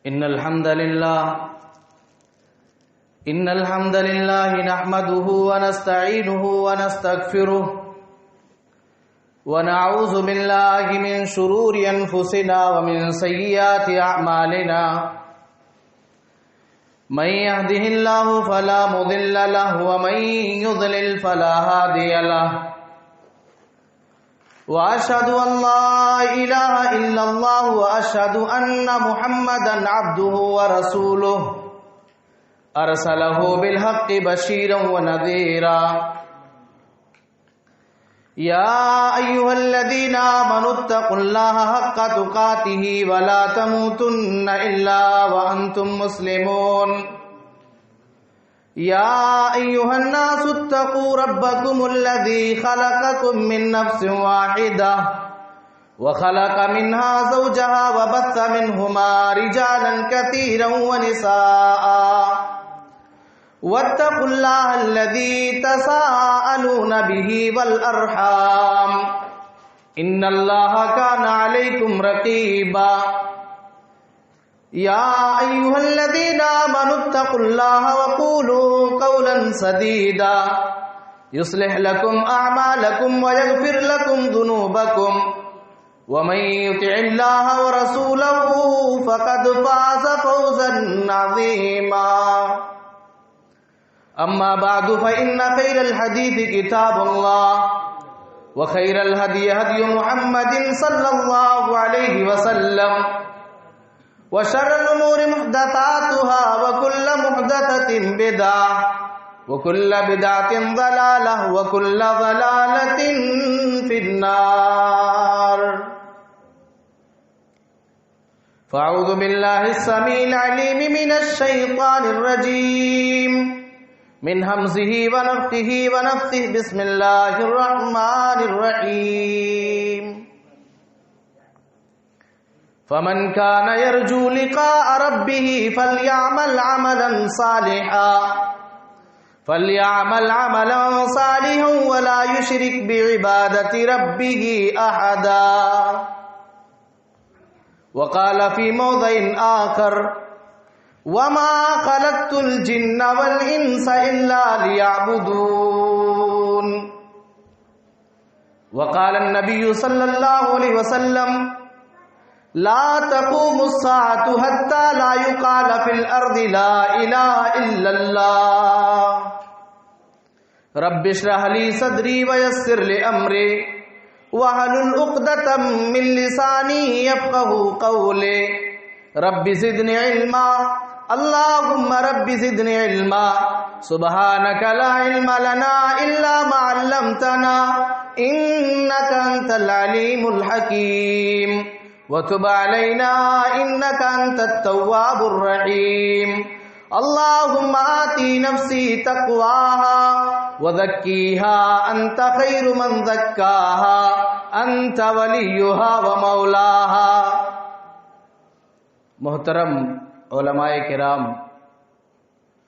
إن الحمد لله نحمده ونستعينه ونستغفره ونعوذ بالله من شرور أنفسنا ومن سيئات أعمالنا من يهده الله فلا مضل له ومن يضلل فلا هادي له وأشهد أن لا إله إلا الله وأشهد أن محمدا عبده ورسوله أرسله بالحق بشيرا ونذيرا يا أيها الذين آمنوا اتقوا الله حق تقاته ولا تموتن إلا وأنتم مسلمون يا أيها الناس اتقوا ربكم الذي خلقكم من نفس واحدة وخلق منها زوجها وبث منهما رجالا كثيرا ونساء واتقوا الله الذي تساءلون به والأرحام إن الله كان عليكم رقيبا يا أيها الذين آمنوا اتقوا الله وقولوا قولا سديدا يصلح لكم أعمالكم ويغفر لكم ذنوبكم ومن يطع الله ورسوله فقد فاز فوزا عظيما أما بعد فإن خير الحديث كتاب الله وخير الهدي هدي محمد صلى الله عليه وسلم وشر الأمور محدثاتها وكل محدثة بدعة وكل بدعة ضلالة وكل ضلالة في النار فأعوذ بالله السميع العليم من الشيطان الرجيم من همزه ونفخه ونفثه بسم الله الرحمن الرحيم فمن كان يرجو لقاء ربه فليعمل عملا صالحا ولا يشرك بعبادة ربه أحدا وقال في موضع آخر وما خلقت الجن والإنس إلا ليعبدون وقال النبي صلى الله عليه وسلم لا تقوم الساعة حتى لا يقال في الأرض لا إله إلا الله رب اشرح لي صدري ويسر لي أمري واحلل عقدة من لساني يفقهوا قولي رب زدني علما اللهم رب زدني علما سبحانك لا علم لنا إلا ما علمتنا إنك أنت العليم الحكيم وتب علينا إنك أنت التواب الرحيم اللهم آتي نفسي تقواها وزكيها أنت خير من زكاها أنت وليها ومولاها محترم علماء کرام،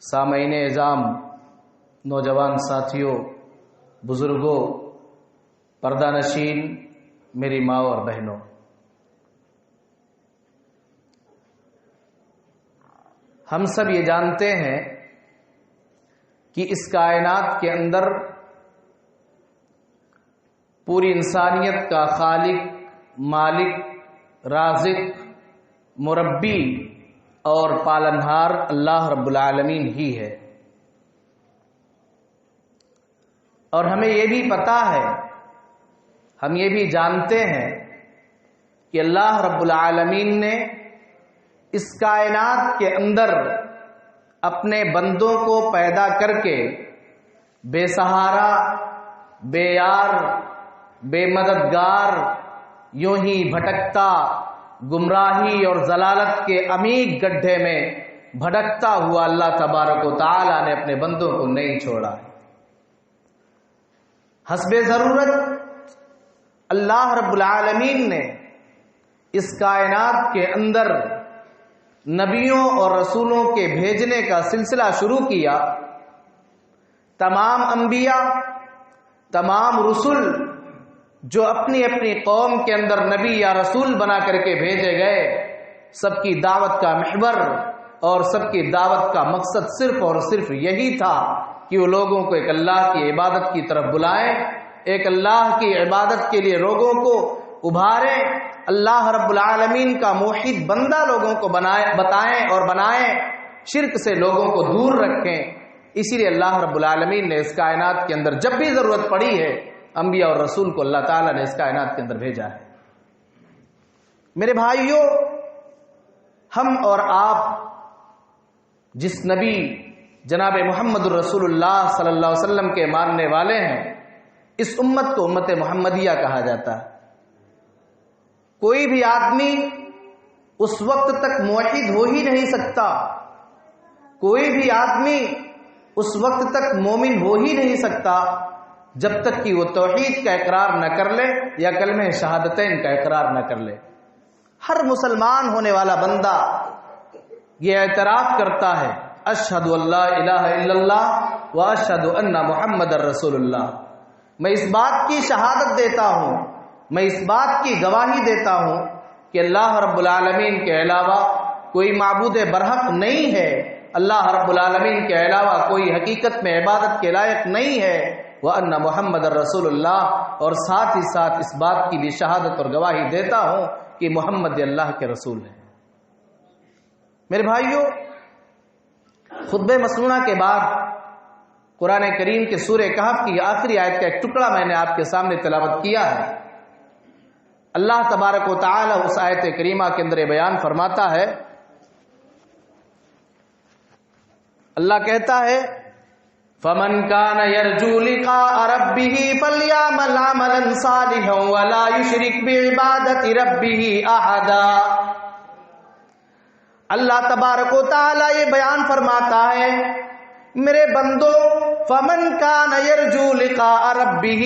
سامعین اعظام، نوجوان ساتھیوں، بزرگوں، پردہ نشین، میری ماں اور بہنوں، ہم سب یہ جانتے ہیں کہ اس کائنات کے اندر پوری انسانیت کا خالق، مالک، رازق، مربی اور پالنہار اللہ رب العالمین ہی ہے، اور ہمیں یہ بھی پتہ ہے، ہم یہ بھی جانتے ہیں کہ اللہ رب العالمین نے اس کائنات کے اندر اپنے بندوں کو پیدا کر کے بے سہارا، بے یار، بے مددگار، یوں ہی بھٹکتا، گمراہی اور ضلالت کے عمیق گڈھے میں بھٹکتا ہوا اللہ تبارک و تعالی نے اپنے بندوں کو نہیں چھوڑا ہے۔ حسب ضرورت اللہ رب العالمین نے اس کائنات کے اندر نبیوں اور رسولوں کے بھیجنے کا سلسلہ شروع کیا۔ تمام انبیاء، تمام رسول جو اپنی اپنی قوم کے اندر نبی یا رسول بنا کر کے بھیجے گئے، سب کی دعوت کا محور اور سب کی دعوت کا مقصد صرف اور صرف یہی تھا کہ وہ لوگوں کو ایک اللہ کی عبادت کی طرف بلائیں، ایک اللہ کی عبادت کے لیے لوگوں کو ابھاریں، اللہ رب العالمین کا موحد بندہ لوگوں کو بتائیں اور بنائیں، شرک سے لوگوں کو دور رکھیں۔ اسی لیے اللہ رب العالمین نے اس کائنات کے اندر جب بھی ضرورت پڑی ہے انبیاء اور رسول کو اللہ تعالیٰ نے اس کائنات کے اندر بھیجا ہے۔ میرے بھائیوں، ہم اور آپ جس نبی جناب محمد الرسول اللہ صلی اللہ علیہ وسلم کے ماننے والے ہیں، اس امت کو امت محمدیہ کہا جاتا ہے۔ کوئی بھی آدمی اس وقت تک موحد ہو ہی نہیں سکتا، کوئی بھی آدمی اس وقت تک مومن ہو ہی نہیں سکتا جب تک کہ وہ توحید کا اقرار نہ کر لے یا کلمہ شہادتین کا اقرار نہ کر لے۔ ہر مسلمان ہونے والا بندہ یہ اعتراف کرتا ہے، اشہد اللہ الہ الا اللہ و اشہد ان محمد الرسول اللہ، میں اس بات کی شہادت دیتا ہوں، میں اس بات کی گواہی دیتا ہوں کہ اللہ رب العالمین کے علاوہ کوئی معبود برحق نہیں ہے، اللہ رب العالمین کے علاوہ کوئی حقیقت میں عبادت کے لائق نہیں ہے، وَأَنَّ مُحَمَّدَ الرَّسُولُ اللَّهِ، اور ساتھ ہی ساتھ اس بات کی بھی شہادت اور گواہی دیتا ہوں کہ محمد اللہ کے رسول ہیں۔ میرے بھائیوں، خطبہ مسنونہ کے بعد قرآن کریم کے سورہ کہف کی آخری آیت کا ایک ٹکڑا میں نے آپ کے سامنے تلاوت کیا ہے۔ اللہ تبارک و تعالی اس آیت کریمہ کے اندر بیان فرماتا ہے، اللہ کہتا ہے فَمَنْ كَانَ يَرْجُو لِقَاءَ رَبِّهِ فَلْيَعْمَلْ عَمَلًا صَالِحًا وَلَا يُشْرِكْ بِعِبَادَةِ رَبِّهِ أَحَدًا۔ اللہ تبارک و تعالی یہ بیان فرماتا ہے، میرے بندو، فمن کان یرجو لقاء ربہ،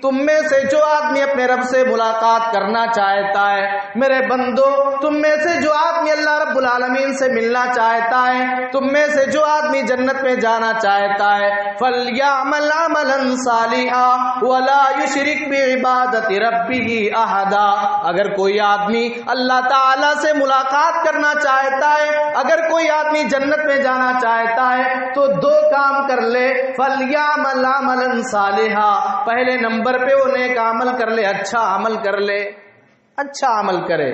تم میں سے جو آدمی اپنے رب سے ملاقات کرنا چاہتا ہے، میرے بندو تم میں سے جو آدمی اللہ رب العالمین سے ملنا چاہتا ہے، تم میں سے جو آدمی جنت میں جانا چاہتا ہے، فلیعمل عملا صالحا ولا یشرک بعبادۃ ربہ احدا۔ اگر کوئی آدمی اللہ تعالی سے ملاقات کرنا چاہتا ہے، اگر کوئی آدمی جنت میں جانا چاہتا ہے تو دو کام کر لے، فلیعمل عملا صالحا، پہلے نمبر پہ وہ نیک عمل کر لے، اچھا عمل کر لے، اچھا عمل کرے،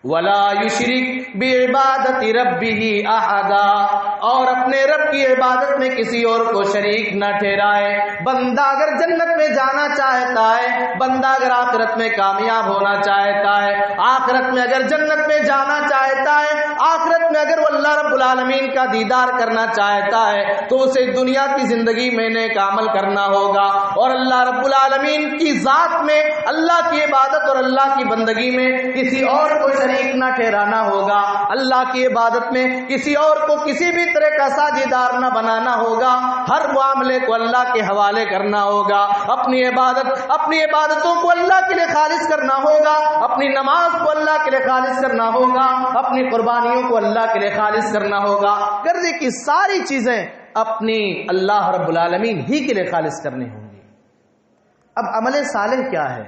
ولا یشرک بعبادۃ ربہ احدا، اور اپنے رب کی عبادت میں کسی اور کو شریک نہ ٹھہرائے۔ بندہ اگر جنت میں جانا چاہتا ہے، بندہ اگر آخرت میں کامیاب ہونا چاہتا ہے، آخرت میں اگر جنت میں جانا چاہتا ہے، آخرت میں اگر وہ اللہ رب العالمین کا دیدار کرنا چاہتا ہے تو اسے دنیا کی زندگی میں نیک عمل کرنا ہوگا، اور اللہ رب العالمین کی ذات میں، اللہ کی عبادت اور اللہ کی بندگی میں کسی اور کو شریک نہ ٹھہرانا ہوگا، اللہ کی عبادت میں کسی اور کو کسی بھی طرح کا ساجیدار نہ بنانا ہوگا، ہر معاملے کو اللہ کے حوالے کرنا ہوگا، اپنی عبادتوں کو اللہ کے لیے خالص کرنا ہوگا، اپنی نماز کو اللہ کے لیے خالص کرنا ہوگا، اپنی قربانیوں کو اللہ کے لیے خالص کرنا ہوگا، غرض کی ساری چیزیں اپنی اللہ رب العالمین ہی کے لیے خالص کرنی ہوں گی۔ اب عمل صالح کیا ہے،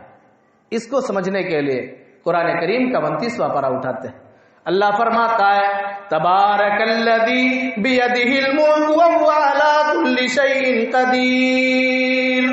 اس کو سمجھنے کے لیے قرآن کریم کا 29واں پارہ اٹھاتے ہیں۔ اللہ فرماتا ہے، تبارک الذی بیدہ الملک وہو علی کل شیء قدیر،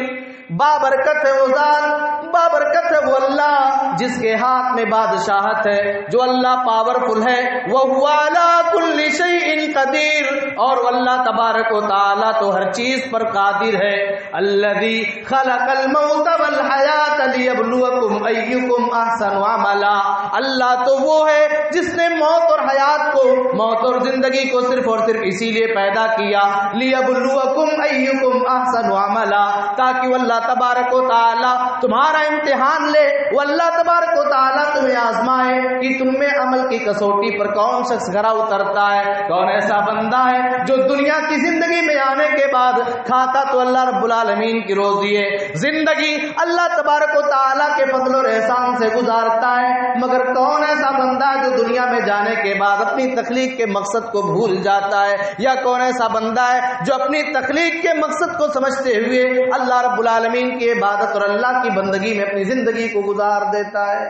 بابرکت ہے وہ ذات، بابرکت ہے وہ اللہ جس کے ہاتھ میں بادشاہت ہے، جو اللہ پاورفل ہے، وہو علی کل شیء قدیر، اور اللہ تبارک و تعالی تو ہر چیز پر قادر ہے۔ الذی خلق الموت والحیات لیبلوکم ایکم احسن عملا، اللہ تو وہ ہے جس نے موت اور حیات کو، موت اور زندگی کو صرف اور صرف اسی لیے پیدا کیا، لیبلوکم ایکم احسن عملا، تاکہ وہ اللہ تبارک و تعالی تمہارا امتحان لے، وہ اللہ تبارک و تعالی تمہیں آزمائے کہ تم میں عمل کی کسوٹی پر کون شخص کھرا اترتا ہے، کون ایسا بندہ ہے جو دنیا کی زندگی میں آنے کے بعد کھاتا تو اللہ رب العالمین کی روزی ہے، زندگی اللہ تبارک و تعالی کے فضل اور احسان سے گزارتا ہے، مگر کون ایسا بندہ ہے جو دنیا میں جانے کے بعد اپنی تخلیق کے مقصد کو بھول جاتا ہے، یا کون ایسا بندہ ہے جو اپنی تخلیق کے مقصد کو سمجھتے ہوئے اللہ رب العالمین کی عبادت اور اللہ کی بندگی میں اپنی زندگی کو گزار دیتا ہے۔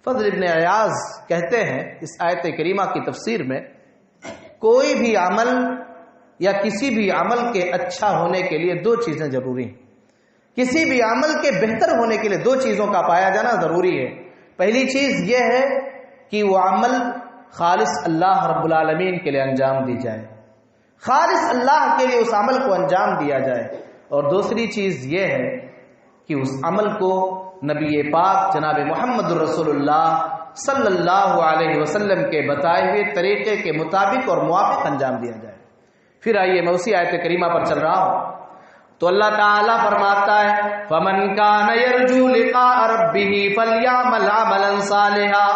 فضل ابن عیاض کہتے ہیں اس آیت کریمہ کی تفسیر میں، کوئی بھی عمل یا کسی بھی عمل کے اچھا ہونے کے لیے دو چیزیں ضروری ہیں. کسی بھی عمل کے بہتر ہونے کے لیے دو چیزوں کا پایا جانا ضروری ہے. پہلی چیز یہ ہے کہ وہ عمل خالص اللہ رب العالمین کے لیے انجام دی جائے، خالص اللہ کے لیے اس عمل کو انجام دیا جائے. اور دوسری چیز یہ ہے کہ اس عمل کو نبی پاک جناب محمد الرسول اللہ صلی اللہ علیہ وسلم کے بتائے ہوئے طریقے کے مطابق اور موافق انجام دیا جائے. پھر آئیے میں اسی آیت کریمہ پر چل رہا ہوں تو اللہ تعالیٰ فرماتا ہے فَمَنْ كَانَ يَرْجُو لِقَاءَ رَبِّهِ فَلْيَعْمَلْ عَمَلًا صَالِحًا.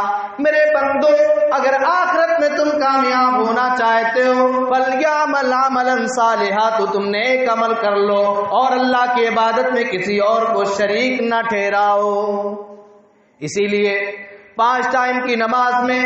میرے بندو اگر آخرت میں تم کامیاب ہونا چاہتے ہو فَلْيَعْمَلْ عَمَلًا صَالِحًا تو تم نیک عمل کر لو اور اللہ کی عبادت میں کسی اور کو شریک نہ ٹھہراؤ. اسی لیے 5 ٹائم کی نماز میں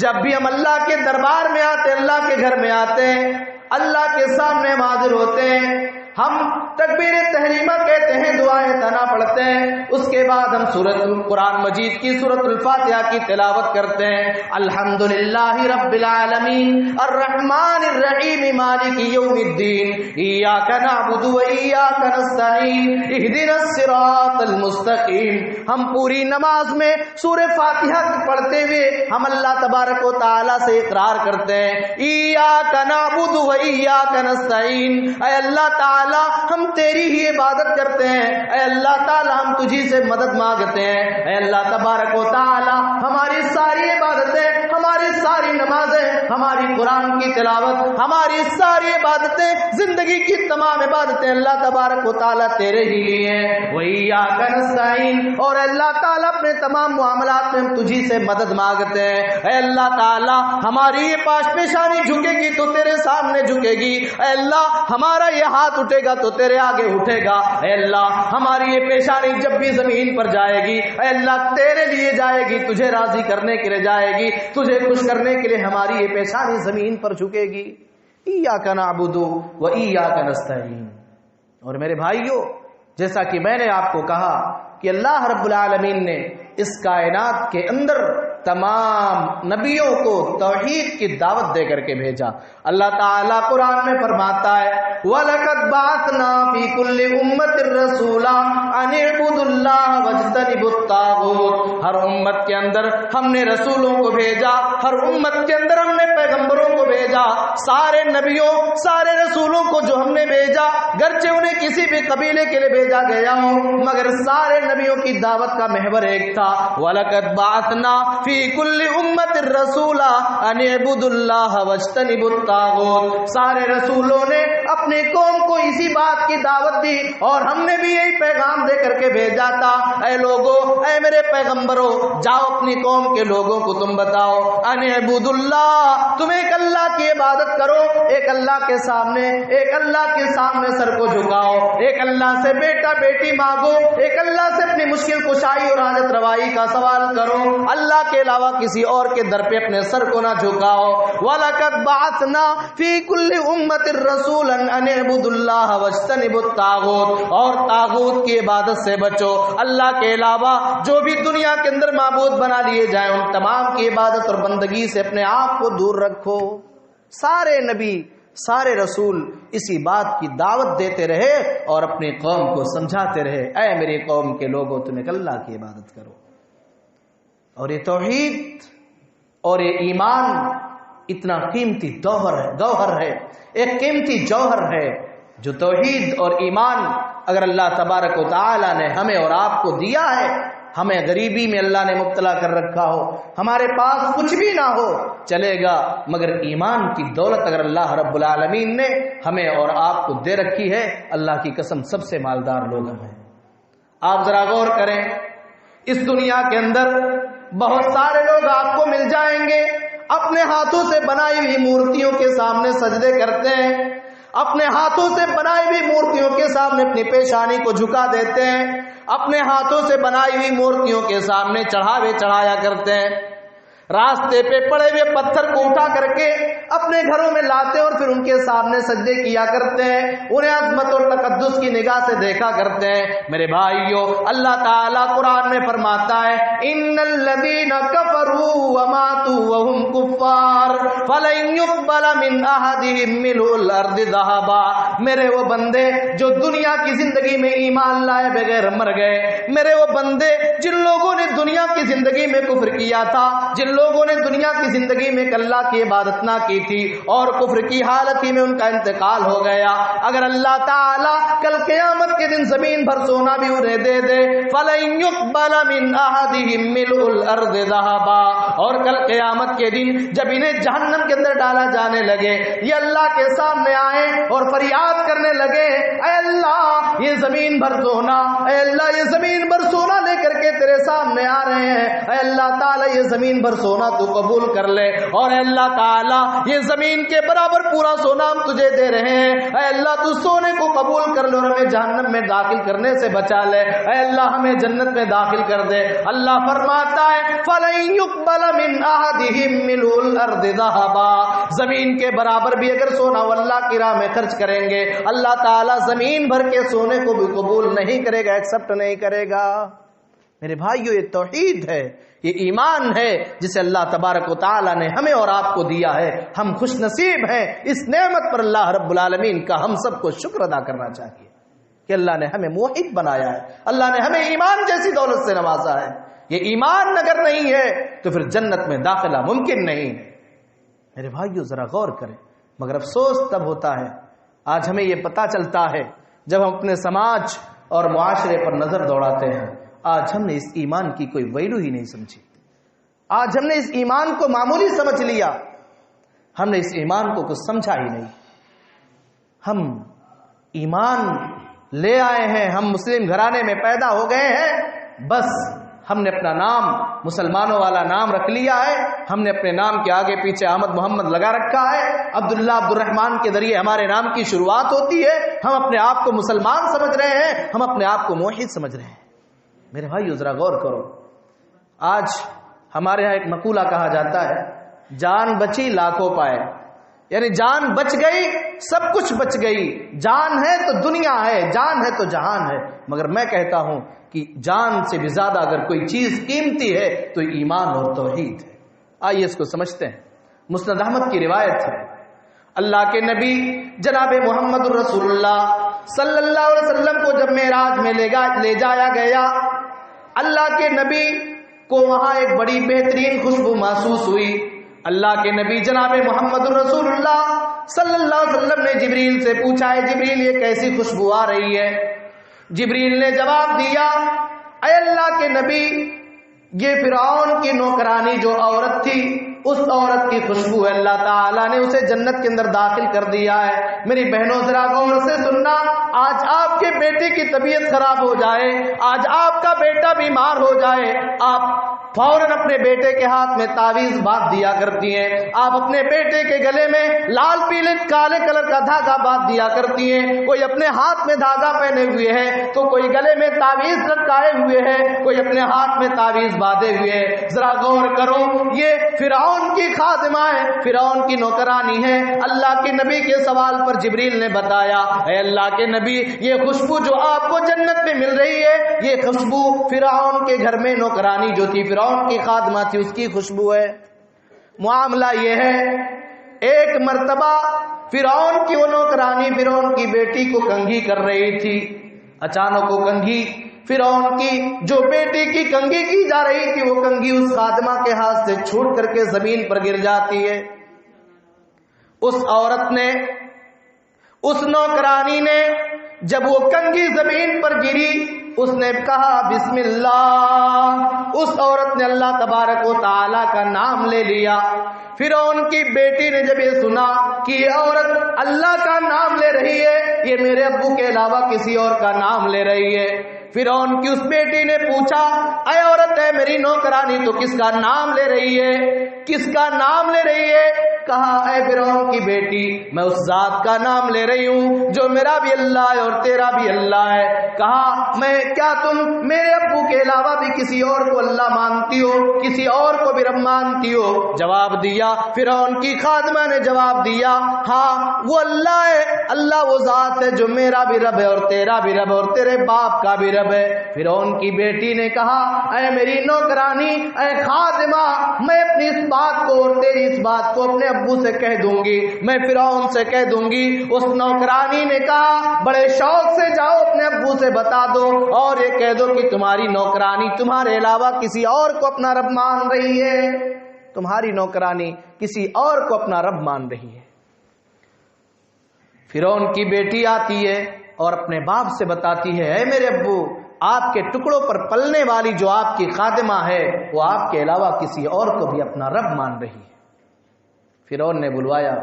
جب بھی ہم اللہ کے دربار میں آتے ہیں، اللہ کے گھر میں آتے ہیں، اللہ کے سامنے حاضر ہوتے ہیں، ہم تکبیر تحریمہ کہتے ہیں، دعائیں ثنا پڑھتے ہیں، اس کے بعد ہم سورۃ قرآن مجید کی سورۃ الفاتحہ کی تلاوت کرتے ہیں. الحمدللہ رب العالمین الرحمن الرحیم مالک یوم الدین ایاک نعبد و ایاک نستعین اہدنا الصراط المستقیم. ہم پوری نماز میں سورہ فاتحہ پڑھتے ہوئے ہم اللہ تبارک و تعالی سے اقرار کرتے ہیں ایاک نعبد و ایاک نستعین، اے اللہ تعالی ہم تیری ہی عبادت کرتے ہیں، اے اللہ تعالی ہم تجھی سے مدد مانگتے ہیں، اے اللہ تبارک و تعالی ہماری ساری عبادتیں، ہماری ساری نمازیں، ہماری قرآن کی تلاوت، ہماری ساری عبادتیں، زندگی کی تمام عبادتیں اللہ تبارک و تعالی تیرے ہی لیے ہیں. وَإِيَّاكَ نَسْتَعِينُ، اور اللہ تعالی اپنے تمام معاملات میں ہم تجھی سے مدد مانگتے ہیں. اے اللہ تعالی ہماری یہ پاش پیشانی جھکے گی تو تیرے سامنے جھکے گی، اے اللہ ہمارا یہ ہاتھ اٹھے گا تو تیرے آگے اٹھے گا، اے اللہ ہماری یہ پیشانی جب بھی زمین پر جائے گی اے اللہ تیرے لیے جائے گی، تجھے راضی کرنے کے لیے جائے گی، تجھے خوش کرنے کے لیے ہماری یہ پیشانی زمین پر جھکے گی. ایاک نعبد و ایاک نستعین. اور میرے بھائیو، جیسا کہ میں نے آپ کو کہا کہ اللہ رب العالمین نے اس کائنات کے اندر تمام نبیوں کو توحید کی دعوت دے کر کے بھیجا. اللہ تعالیٰ قرآن میں فرماتا ہے وَلَقَدْ بَعَثْنَا فِي كُلِّ أُمَّةٍ رَسُولًا أَنِ اعْبُدُوا اللَّهَ وَاجْتَنِبُوا الطَّاغُوتَ. ہر امت کے اندر ہم نے رسولوں کو بھیجا، ہر امت کے اندر ہم نے پیغمبروں کو بھیجا. سارے نبیوں، سارے رسولوں کو جو ہم نے بھیجا، گرچہ انہیں کسی بھی قبیلے کے لیے بھیجا گیا ہو، مگر سارے نبیوں کی دعوت کا محور ایک تھا وَلَقَدْ بَعَثْنَا فِي كُلِّ أُمَّةٍ رَسُولًا أَنِ اعْبُدُوا اللَّهَ وَاجْتَنِبُوا الطَّاغُوتَ. سارے رسولوں نے اپنی قوم کو اسی بات کی دعوت دی اور ہم نے بھی یہی پیغام دے کر کے بھیجا تھا اے لوگوں، اے میرے پیغمبروں، جاؤ اپنی قوم کے لوگوں کو تم بتاؤ أَنِ اعْبُدُوا اللَّهَ، تم ایک اللہ کی عبادت کرو، ایک اللہ کے سامنے، ایک اللہ کے سامنے سر کو جھکاؤ، ایک اللہ سے بیٹا بیٹی مانگو، ایک اللہ سے اپنی مشکل کشائی اور حاجت روائی کا سوال کرو، اللہ کے علاوہ کسی اور کے در پہ اپنے سر کو نہ جھکاؤ. وَلَقَدْ بَعَثْنَا فِي كُلِّ أُمَّةٍ رَسُولًا أَنِ اعْبُدُوا اللَّهَ وَاجْتَنِبُوا الطَّاغُوتَ. اور طاغوت کی عبادت سے بچو، اللہ کے علاوہ جو بھی دنیا کے اندر معبود بنا لیے جائیں ان تمام کی عبادت اور بندگی سے اپنے آپ کو دور رکھو. سارے نبی، سارے رسول اسی بات کی دعوت دیتے رہے اور اپنی قوم کو سمجھاتے رہے اے میری قوم کے لوگوں تم ایک اللہ کی عبادت کرو. اور یہ توحید اور یہ ایمان اتنا قیمتی گوہر ہے، ایک قیمتی جوہر ہے جو توحید اور ایمان اگر اللہ تبارک و تعالی نے ہمیں اور آپ کو دیا ہے، ہمیں غریبی میں اللہ نے مبتلا کر رکھا ہو، ہمارے پاس کچھ بھی نہ ہو چلے گا، مگر ایمان کی دولت اگر اللہ رب العالمین نے ہمیں اور آپ کو دے رکھی ہے، اللہ کی قسم سب سے مالدار لوگ ہیں. آپ ذرا غور کریں، اس دنیا کے اندر بہت سارے لوگ آپ کو مل جائیں گے اپنے ہاتھوں سے بنائی ہوئی مورتیوں کے سامنے سجدے کرتے ہیں، اپنے ہاتھوں سے بنائی ہوئی مورتیوں کے سامنے اپنی پیشانی کو جھکا دیتے ہیں، اپنے ہاتھوں سے بنائی ہوئی مورتیوں کے سامنے چڑھاوے چڑھایا کرتے ہیں. راستے پہ پڑے ہوئے پتھر کو اٹھا کر کے اپنے گھروں میں لاتے اور پھر ان کے سامنے سجدے کیا کرتے ہیں، انہیں عظمت اور تقدس کی نگاہ سے دیکھا کرتے ہیں۔ میرے بھائیو، اللہ تعالیٰ قرآن میں فرماتا ہے ان الذین کفروا وماتوا وهم کفار فلن يقبل من احدهم ملء الارض ذهبا۔ میرے وہ بندے جو دنیا کی زندگی میں ایمان لائے بغیر مر گئے، میرے وہ بندے جن لوگوں نے دنیا کی زندگی میں کفر کیا تھا، جن لوگوں نے دنیا کی زندگی میں اللہ کی عبادت نہ کی تھی اور کفر کی حالت ہی میں ان کا انتقال ہو گیا، اگر اللہ تعالیٰ کل قیامت کے دن زمین بھر سونا بھی انہیں دے دے فَلَن يُقْبَلَ مِنْ أَحَدِهِمْ مِلْءُ الْأَرْضِ ذَهَبًا، اور کل قیامت کے دن جب انہیں جہنم کے اندر ڈالا جانے لگے، یہ اللہ کے سامنے آئے اور فریاد کرنے لگے اے اللہ یہ زمین بھر سونا، اے اللہ یہ زمین بھر سونا لے کر کے تیرے سامنے آ رہے ہیں، اے اللہ تعالیٰ یہ زمین بھر سونا تو قبول کر لے، اور اے اللہ تعالیٰ یہ زمین کے برابر پورا سونا ہم تجھے دے رہے ہیں، اے اللہ تو سونے کو قبول کر لے اور ہمیں جہنم میں داخل کرنے سے بچا لے، اے اللہ ہمیں جنت میں داخل کر دے۔ اللہ فرماتا ہے فَلَن يُقْبَلَ مِنْ أَحَدِهِمْ مِلْءُ الْأَرْضِ ذَهَبًا، زمین کے برابر بھی اگر سونا وہ اللہ کی راہ میں خرچ کریں گے، اللہ تعالیٰ زمین بھر کے سونے کو بھی قبول نہیں کرے گا، ایکسپٹ نہیں کرے گا۔ میرے بھائیو، یہ توحید ہے، یہ ایمان ہے جسے اللہ تبارک و تعالی نے ہمیں اور آپ کو دیا ہے۔ ہم خوش نصیب ہیں، اس نعمت پر اللہ رب العالمین کا ہم سب کو شکر ادا کرنا چاہیے کہ اللہ نے ہمیں موحد بنایا ہے، اللہ نے ہمیں ایمان جیسی دولت سے نوازا ہے۔ یہ ایمان اگر نہیں ہے تو پھر جنت میں داخلہ ممکن نہیں ہے۔ میرے بھائیو ذرا غور کریں، مگر افسوس تب ہوتا ہے، آج ہمیں یہ پتہ چلتا ہے جب ہم اپنے سماج اور معاشرے پر نظر دوڑاتے ہیں، آج ہم نے اس ایمان کی کوئی ویلو ہی نہیں سمجھی، آج ہم نے اس ایمان کو معمولی سمجھ لیا، ہم نے اس ایمان کو کچھ سمجھا ہی نہیں۔ ہم ایمان لے آئے ہیں، ہم مسلم گھرانے میں پیدا ہو گئے ہیں، بس ہم نے اپنا نام مسلمانوں والا نام رکھ لیا ہے، ہم نے اپنے نام کے آگے پیچھے احمد محمد لگا رکھا ہے، عبداللہ عبد الرحمن کے ذریعے ہمارے نام کی شروعات ہوتی ہے، ہم اپنے آپ کو مسلمان سمجھ رہے ہیں، ہم اپنے آپ کو موحد سمجھ رہے ہیں۔ میرے بھائیو ذرا غور کرو، آج ہمارے ہاں ایک مقولہ کہا جاتا ہے جان بچی لاکھوں پائے، یعنی جان بچ گئی سب کچھ بچ گئی، جان ہے تو دنیا ہے، جان ہے تو جہان ہے، مگر میں کہتا ہوں کہ جان سے بھی زیادہ اگر کوئی چیز قیمتی ہے تو ایمان اور توحید ہے۔ آئیے اس کو سمجھتے ہیں۔ مسند احمد کی روایت ہے، اللہ کے نبی جناب محمد الرسول اللہ صلی اللہ علیہ وسلم کو جب معراج میں لے جایا گیا، اللہ کے نبی کو وہاں ایک بڑی بہترین خوشبو محسوس ہوئی۔ اللہ کے نبی جناب محمد الرسول اللہ صلی اللہ علیہ وسلم نے جبریل سے پوچھا ہے جبریل یہ کیسی خوشبو آ رہی ہے؟ جبریل نے جواب دیا اے اللہ کے نبی یہ فرعون کی نوکرانی جو عورت تھی اس عورت کی خوشبو ہے، اللہ تعالیٰ نے اسے جنت کے اندر داخل کر دیا ہے۔ میری بہنوں ذرا غور سے سننا، آج آپ کے بیٹے کی طبیعت خراب ہو جائے، آج آپ کا بیٹا بیمار ہو جائے، آپ فوراً اپنے بیٹے کے ہاتھ میں تعویذ باندھ دیا کرتی ہیں، آپ اپنے بیٹے کے گلے میں لال پیلے کالے کلر کا دھاگا باندھ دیا کرتی ہیں، کوئی اپنے ہاتھ میں دھاگا پہنے ہوئے ہے تو کوئی گلے میں تعویذ لٹکائے ہوئے ہے، کوئی اپنے ہاتھ میں تعویذ باندھے ہوئے ہے۔ ذرا غور کرو، یہ فرعون کی خادمہ ہے، فرعون کی نوکرانی ہے۔ اللہ کے نبی کے سوال پر جبریل نے بتایا اے اللہ کے نبی یہ خوشبو جو آپ کو جنت میں مل رہی ہے یہ خوشبو فرعون کے گھر میں نوکرانی جو تھی، فرعون کی خادمہ تھی، اس کی خوشبو ہے۔ معاملہ یہ ہے ایک مرتبہ فرعون کی وہ نوکرانی فرعون کی بیٹی کو کنگھی کر رہی تھی، اچانک وہ کنگھی فرعون کی جو بیٹی کی کنگھی کی جا رہی تھی وہ کنگھی اس خادمہ کے ہاتھ سے چھوٹ کر کے زمین پر گر جاتی ہے۔ اس عورت نے، اس نوکرانی نے جب وہ کنگھی زمین پر گری اس نے کہا بسم اللہ، اس عورت نے اللہ تبارک و تعالی کا نام لے لیا۔ فرعون کی بیٹی نے جب یہ سنا کہ یہ عورت اللہ کا نام لے رہی ہے، یہ میرے ابو کے علاوہ کسی اور کا نام لے رہی ہے، فرعون کی اس بیٹی نے پوچھا اے عورت ہے میری نوکرانی تو کس کا نام لے رہی ہے، کس کا نام لے رہی ہے؟ کہا اے فرعون کی بیٹی میں اس ذات کا نام لے رہی ہوں جو میرا بھی اللہ ہے اور تیرا بھی اللہ ہے. کہا میں کیا تم میرے ابو کے علاوہ بھی کسی اور کو اللہ مانتی ہو, کسی اور کو بھی رب مانتی ہو؟ جواب دیا فرعون کی خادمہ نے جواب دیا ہاں وہ اللہ ہے, اللہ وہ ذات ہے جو میرا بھی رب ہے اور تیرا بھی رب ہے اور تیرے باپ کا بھی رب ہے. فرعون کی بیٹی نے کہا اے میری نوکرانی, اے خادمہ, میں اپنی اس بات کو اور تیری اس بات کو اپنے ابو سے کہہ دوں گی, میں فرعون سے کہہ دوں گی. اس نوکرانی نے کہا بڑے شوق سے جاؤ اپنے ابو سے بتا دو اور یہ کہہ دو کہ تمہاری نوکرانی تمہارے علاوہ کسی اور کو اپنا رب مان رہی ہے, تمہاری نوکرانی کسی اور کو اپنا رب مان رہی ہے. فرعون کی بیٹی آتی ہے اور اپنے باپ سے بتاتی ہے اے میرے ابو, آپ کے ٹکڑوں پر پلنے والی جو آپ کی خادمہ ہے وہ آپ کے علاوہ کسی اور کو بھی اپنا رب مان رہی ہے. فرعون نے بلوایا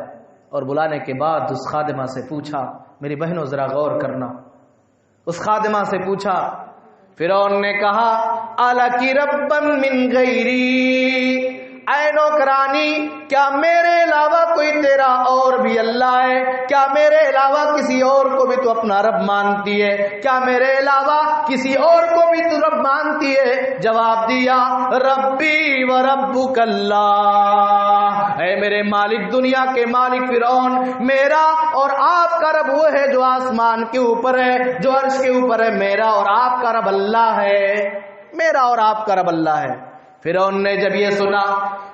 اور بلانے کے بعد اس خادمہ سے پوچھا, میری بہنوں ذرا غور کرنا, اس خادمہ سے پوچھا. فرعون نے کہا الکی ربن من غیری, اے نوکرانی کیا میرے علاوہ کوئی تیرا اور بھی اللہ ہے؟ کیا میرے علاوہ کسی اور کو بھی تو اپنا رب مانتی ہے؟ کیا میرے علاوہ کسی اور کو بھی تو رب مانتی ہے؟ جواب دیا ربی و ربک اللہ, اے میرے مالک, دنیا کے مالک فرعون, میرا اور آپ کا رب وہ ہے جو آسمان کے اوپر ہے, جو عرش کے اوپر ہے, میرا اور آپ کا رب اللہ ہے, میرا اور آپ کا رب اللہ ہے. فرعون نے جب یہ سنا,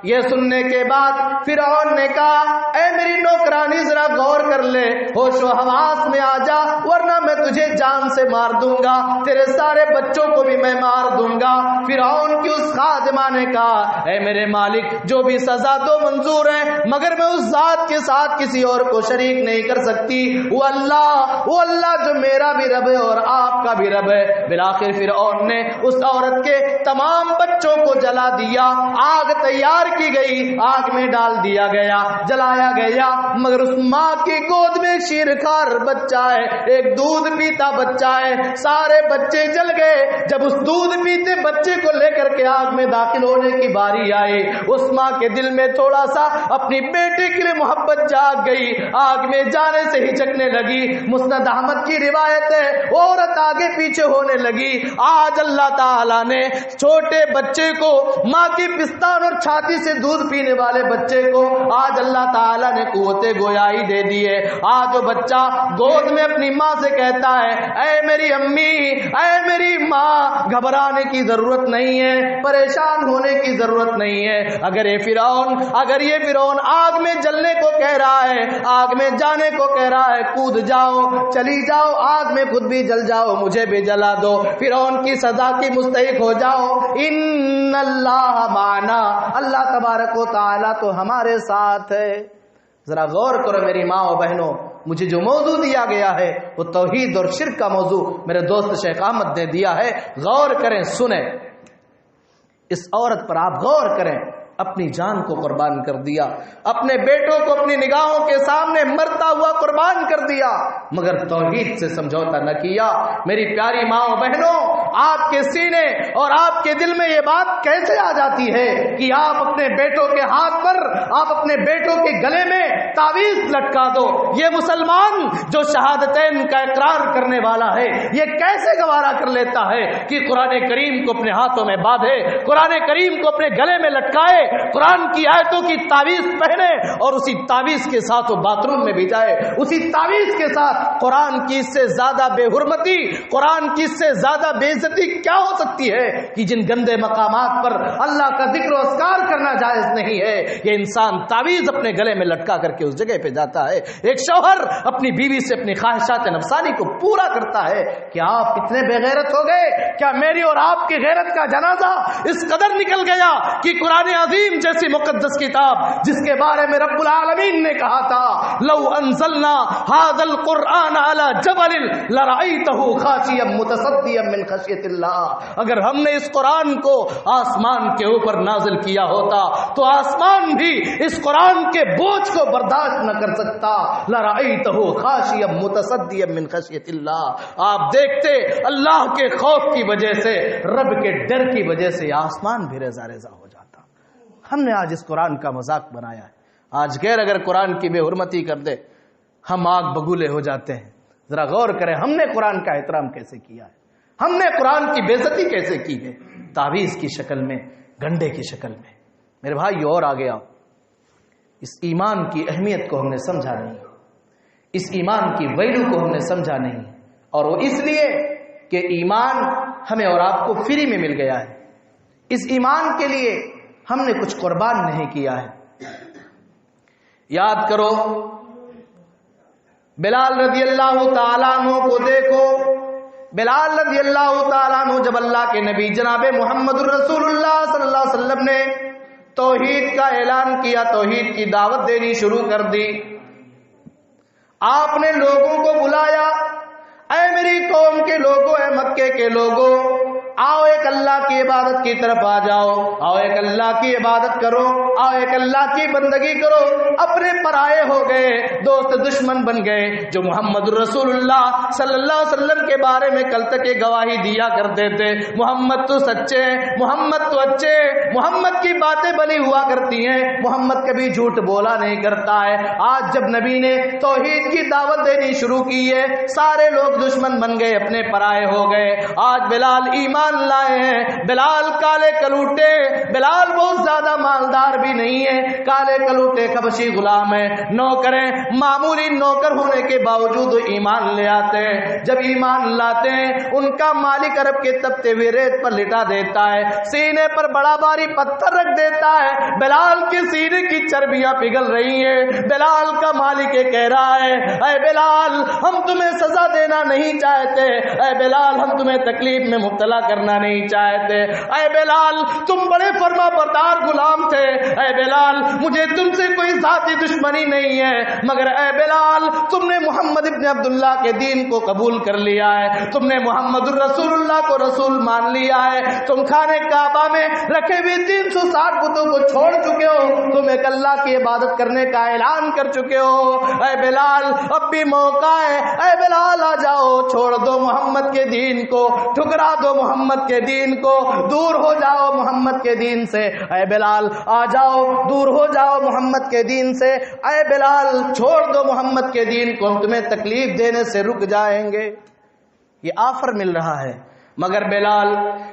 یہ سننے کے بعد فرعون نے کہا اے میری نوکرانی ذرا غور کر لے, ہوش و حواس میں آ جا ورنہ میں تجھے جان سے مار دوں گا, تیرے سارے بچوں کو بھی میں مار دوں گا. فرعون کی اس خادمہ نے کہا اے میرے مالک جو بھی سزا دو منظور ہے, مگر میں اس ذات کے ساتھ کسی اور کو شریک نہیں کر سکتی, وہ اللہ جو میرا بھی رب ہے اور آپ کا بھی رب ہے. بالآخر فرعون نے اس عورت کے تمام بچوں کو جلا دیا, آگ تیار کی گئی, آگ میں ڈال دیا گیا, جلایا گیا, مگر اس ماں کی گود میں شیرخوار بچہ ہے, ایک دودھ پیتا بچہ ہے, سارے بچے جل گئے. جب اس دودھ پیتے بچے کو لے کر کے آگ میں داخل ہونے کی باری آئی, اس ماں کے دل میں تھوڑا سا اپنی بیٹے کے لیے محبت جاگ گئی, آگ میں جانے سے ہچکنے لگی. مسند احمد کی روایت ہے عورت آگے پیچھے ہونے لگی. آج اللہ تعالی نے چھوٹے بچے کو, ماں کی پستان اور چھاتی سے دودھ پینے والے بچے کو آج اللہ تعالیٰ نے قوت گویائی دے دی ہے. آج وہ بچہ گود میں اپنی ماں سے کہتا ہے اے میری امی, اے میری ماں, گھبرانے کی ضرورت نہیں ہے, پریشان ہونے کی ضرورت نہیں ہے. اگر یہ فرعون آگ میں جلنے کو کہہ رہا ہے, آگ میں جانے کو کہہ رہا ہے, کود جاؤ, چلی جاؤ, آگ میں خود بھی جل جاؤ, مجھے بھی جلا دو, فرعون کی سزا کی مستحق ہو جاؤ. ان اللہ معنا, اللہ تبارک و تعالی تو ہمارے ساتھ ہے. ذرا غور کرو میری ماں و بہنوں, مجھے جو موضوع دیا گیا ہے وہ توحید اور شرک کا موضوع میرے دوست شیخ احمد نے دیا ہے. غور کریں, سنیں, اس عورت پر آپ غور کریں. اپنی جان کو قربان کر دیا, اپنے بیٹوں کو اپنی نگاہوں کے سامنے مرتا ہوا قربان کر دیا, مگر توحید سے سمجھوتا نہ کیا. میری پیاری ماں و بہنوں, آپ کے سینے اور آپ کے دل میں یہ بات کیسے آ جاتی ہے کہ آپ اپنے بیٹوں کے ہاتھ پر, آپ اپنے بیٹوں کے گلے میں تعویذ لٹکا دو؟ یہ مسلمان جو شہادتین کا اقرار کرنے والا ہے, یہ کیسے گوارا کر لیتا ہے کہ قرآن کریم کو اپنے ہاتھوں میں باندھے, قرآن کریم کو اپنے گلے میں لٹکائے, قرآن کی آیتوں کی تعویذ پہنے اور اسی تعویذ کے ساتھ وہ باتھ روم میں بھی جائے, اسی تعویذ کے ساتھ قرآن کی اس سے زیادہ بے حرمتی, قرآن کی اس سے زیادہ بے عزتی کیا ہو سکتی ہے کہ جن گندے مقامات پر اللہ کا ذکر و اذکار کرنا جائز نہیں ہے, یہ انسان تعویذ اپنے گلے میں لٹکا کر کے اس جگہ پہ جاتا ہے. ایک شوہر اپنی بیوی سے اپنی خواہشات نفسانی کو پورا کرتا ہے. کیا آپ اتنے بے غیرت ہو گئے؟ کیا میری اور آپ کی غیرت کا جنازہ اس قدر نکل گیا کہ قرآن عظیم جیسی مقدس کتاب جس کے بارے میں رب العالمین نے کہا تھا لو انزلنا هذا القرآن على جبل لرأيته خاشعا متصدعا من خشیۃ اللہ, اگر ہم نے اس قرآن کو آسمان کے اوپر نازل کیا ہوتا تو آسمان بھی اس قرآن کے بوجھ کو برداشت نہ کر سکتا. لرأيته خاشعا متصدعا من خشیۃ اللہ, آپ دیکھتے اللہ کے خوف کی وجہ سے, رب کے ڈر کی وجہ سے آسمان بھی ریزہ ریزہ ہو جاتا. ہم نے آج اس قرآن کا مذاق بنایا ہے. آج غیر اگر قرآن کی بے حرمتی کر دے ہم آگ بگولے ہو جاتے ہیں۔ ذرا غور کریں ہم نے قرآن کا احترام کیسے کیا ہے، ہم نے قرآن کی بے عزتی کیسے کی ہے، تعویذ کی شکل میں، گنڈے کی شکل میں۔ میرے بھائی اور آگے آؤ، اس ایمان کی اہمیت کو ہم نے سمجھا نہیں، اس ایمان کی ویلو کو ہم نے سمجھا نہیں، اور وہ اس لیے کہ ایمان ہمیں اور آپ کو فری میں مل گیا ہے۔ اس ایمان کے لیے ہم نے کچھ قربان نہیں کیا ہے۔ یاد کرو بلال رضی اللہ تعالیٰ عنہ کو دیکھو، بلال رضی اللہ تعالیٰ عنہ جب اللہ کے نبی جناب محمد الرسول اللہ صلی اللہ علیہ وسلم نے توحید کا اعلان کیا، توحید کی دعوت دینی شروع کر دی، آپ نے لوگوں کو بلایا، اے میری قوم کے لوگوں، اے مکے کے لوگوں، آؤ ایک اللہ کی عبادت کی طرف آ جاؤ، آؤ ایک اللہ کی عبادت کرو، آؤ ایک اللہ کی بندگی کرو۔ اپنے پرائے ہو گئے، دوست دشمن بن گئے، جو محمد الرسول اللہ صلی اللہ علیہ وسلم کے بارے میں کل تک گواہی دیا کرتے تھے، محمد تو سچے، محمد تو اچھے، محمد کی باتیں بلی ہوا کرتی ہیں، محمد کبھی جھوٹ بولا نہیں کرتا ہے۔ آج جب نبی نے توحید کی دعوت دینی شروع کی ہے، سارے لوگ دشمن بن گئے، اپنے پرائے ہو گئے۔ آج بلال ایمان لائے ہیں، بلال کالے کلوٹے، بلال بہت زیادہ مالدار بھی نہیں ہے، کالے کلوٹے حبشی غلام ہے، نوکریں، معمولی نوکر ہونے کے باوجود ایمان لے آتے ہیں۔ جب ایمان لاتے ہیں ان کا مالک عرب کے تپتے ہوئے ریت پر لٹا دیتا ہے، سینے پر بڑا بھاری پتھر رکھ دیتا ہے، بلال کے سینے کی چربیاں پگھل رہی ہیں۔ بلال کا مالک یہ کہہ رہا ہے، اے بلال ہم تمہیں سزا دینا نہیں چاہتے، اے بلال ہم تمہیں تکلیف میں مبتلا کرنا نہیں چاہتے، اے بلال تم بڑے فرما بردار غلام تھے، اے بلال مجھے تم سے کوئی ذاتی دشمنی نہیں ہے، مگر اے بلال تم نے محمد ابن عبداللہ کے دین کو قبول کر لیا ہے، تم نے محمد الرسول اللہ کو رسول مان لیا ہے، تم خانے کعبہ میں رکھے ہوئے 360 بتوں کو چھوڑ چکے ہو، تم ایک اللہ کی عبادت کرنے کا اعلان کر چکے ہو۔ اے بلال اب بھی موقع ہے، اے بلال آ جاؤ، چھوڑ دو محمد کے دین کو، ٹھکرا دو محمد کے دین کو، دور ہو جاؤ محمد کے دین سے۔ اے بلال آ جاؤ، دور ہو جاؤ محمد کے دین سے، اے بلال چھوڑ دو محمد کے دین کو، ہم تمہیں تکلیف دینے سے رک جائیں گے۔ یہ آفر مل رہا ہے، مگر بلال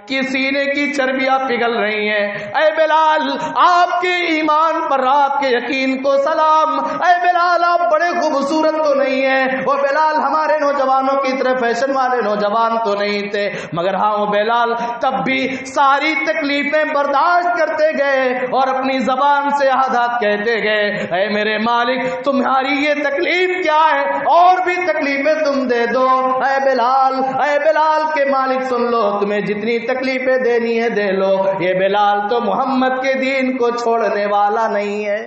کی سینے کی چربیاں پگھل رہی ہیں۔ اے بلال آپ کے ایمان پر، آپ کے یقین کو سلام، اے بلال آپ بڑے خوبصورت تو نہیں ہیں، وہ بلال ہمارے نوجوانوں کی طرح فیشن والے نوجوان تو نہیں تھے، مگر ہاں وہ بلال تب بھی ساری تکلیفیں برداشت کرتے گئے اور اپنی زبان سے آدھات کہتے گئے، اے میرے مالک تمہاری یہ تکلیف کیا ہے، اور بھی تکلیفیں تم دے دو۔ اے بلال کے مالک سن لو، تمہیں جتنی تکلیفیں دینی ہے دے لو، یہ بلال تو محمد کے دین کو چھوڑنے والا نہیں ہے۔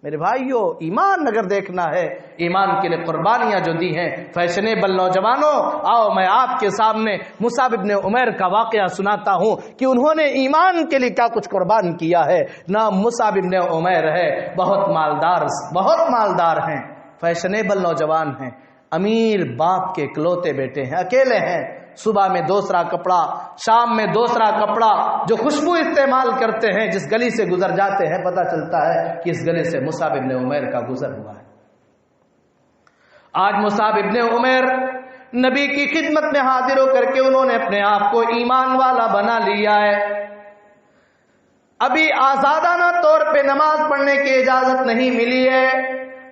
میرے بھائیو ایمان اگر دیکھنا ہے، ایمان کے لیے قربانیاں جو دی ہیں، فیشنیبل نوجوانوں آؤ میں آپ کے سامنے مصعب ابن عمیر کا واقعہ سناتا ہوں کہ انہوں نے ایمان کے لیے کیا کچھ قربان کیا ہے۔ نام مصعب ابن عمیر ہے، بہت مالدار ہیں، فیشنیبل نوجوان ہیں، امیر باپ کے اکلوتے بیٹے ہیں، اکیلے ہیں، صبح میں دوسرا کپڑا، شام میں دوسرا کپڑا، جو خوشبو استعمال کرتے ہیں، جس گلی سے گزر جاتے ہیں پتہ چلتا ہے کہ اس گلی سے مصعب ابن عمیر کا گزر ہوا ہے۔ آج مصعب ابن عمیر نبی کی خدمت میں حاضر ہو کر کے انہوں نے اپنے آپ کو ایمان والا بنا لیا ہے۔ ابھی آزادانہ طور پہ نماز پڑھنے کی اجازت نہیں ملی ہے،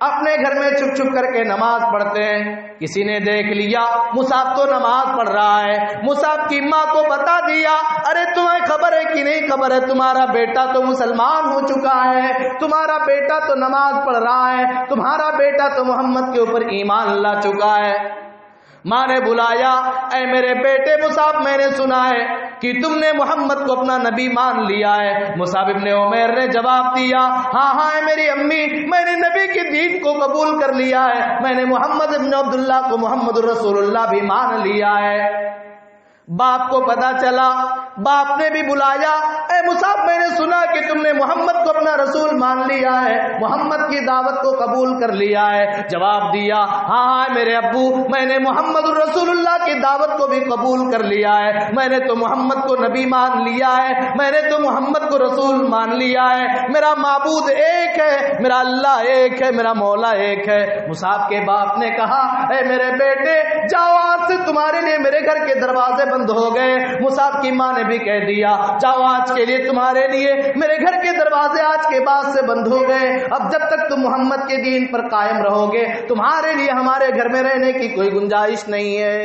اپنے گھر میں چھپ چھپ کر کے نماز پڑھتے ہیں۔ کسی نے دیکھ لیا مصعب تو نماز پڑھ رہا ہے، مصعب کی ماں کو بتا دیا، ارے تمہیں خبر ہے کہ نہیں خبر ہے، تمہارا بیٹا تو مسلمان ہو چکا ہے، تمہارا بیٹا تو نماز پڑھ رہا ہے، تمہارا بیٹا تو محمد کے اوپر ایمان لا چکا ہے۔ ماں نے بلایا، اے میرے بیٹے مصعب میں نے سنا ہے کہ تم نے محمد کو اپنا نبی مان لیا ہے۔ مصعب ابن عمیر نے جواب دیا، ہاں اے میری امی، میں نے نبی کے دین کو قبول کر لیا ہے، میں نے محمد ابن عبداللہ کو محمد الرسول اللہ بھی مان لیا ہے۔ باپ کو پتا چلا باپ نے بھی بلایا، اے مصعب میں نے سنا کہ تم نے محمد کو اپنا رسول مان لیا ہے، محمد کی دعوت کو قبول کر لیا ہے۔ جواب دیا، ہاں میرے ابو، میں نے محمد رسول اللہ کی دعوت کو بھی قبول کر لیا ہے، میں نے تو محمد کو نبی مان لیا ہے، میں نے تو محمد کو رسول مان لیا ہے، میرا معبود ایک ہے، میرا اللہ ایک ہے، میرا مولا ایک ہے۔ مصعب کے باپ نے کہا، اے میرے بیٹے جاؤ، آج سے تمہارے لیے میرے گھر کے دروازے بند ہو گئے۔ مصعب کی ماں نے بھی کہہ دیا، جاؤ آج کے لیے تمہارے لیے میرے گھر کے دروازے آج کے بعد سے بند ہو گئے، اب جب تک تم محمد کے دین پر قائم رہو گے تمہارے لیے ہمارے گھر میں رہنے کی کوئی گنجائش نہیں ہے۔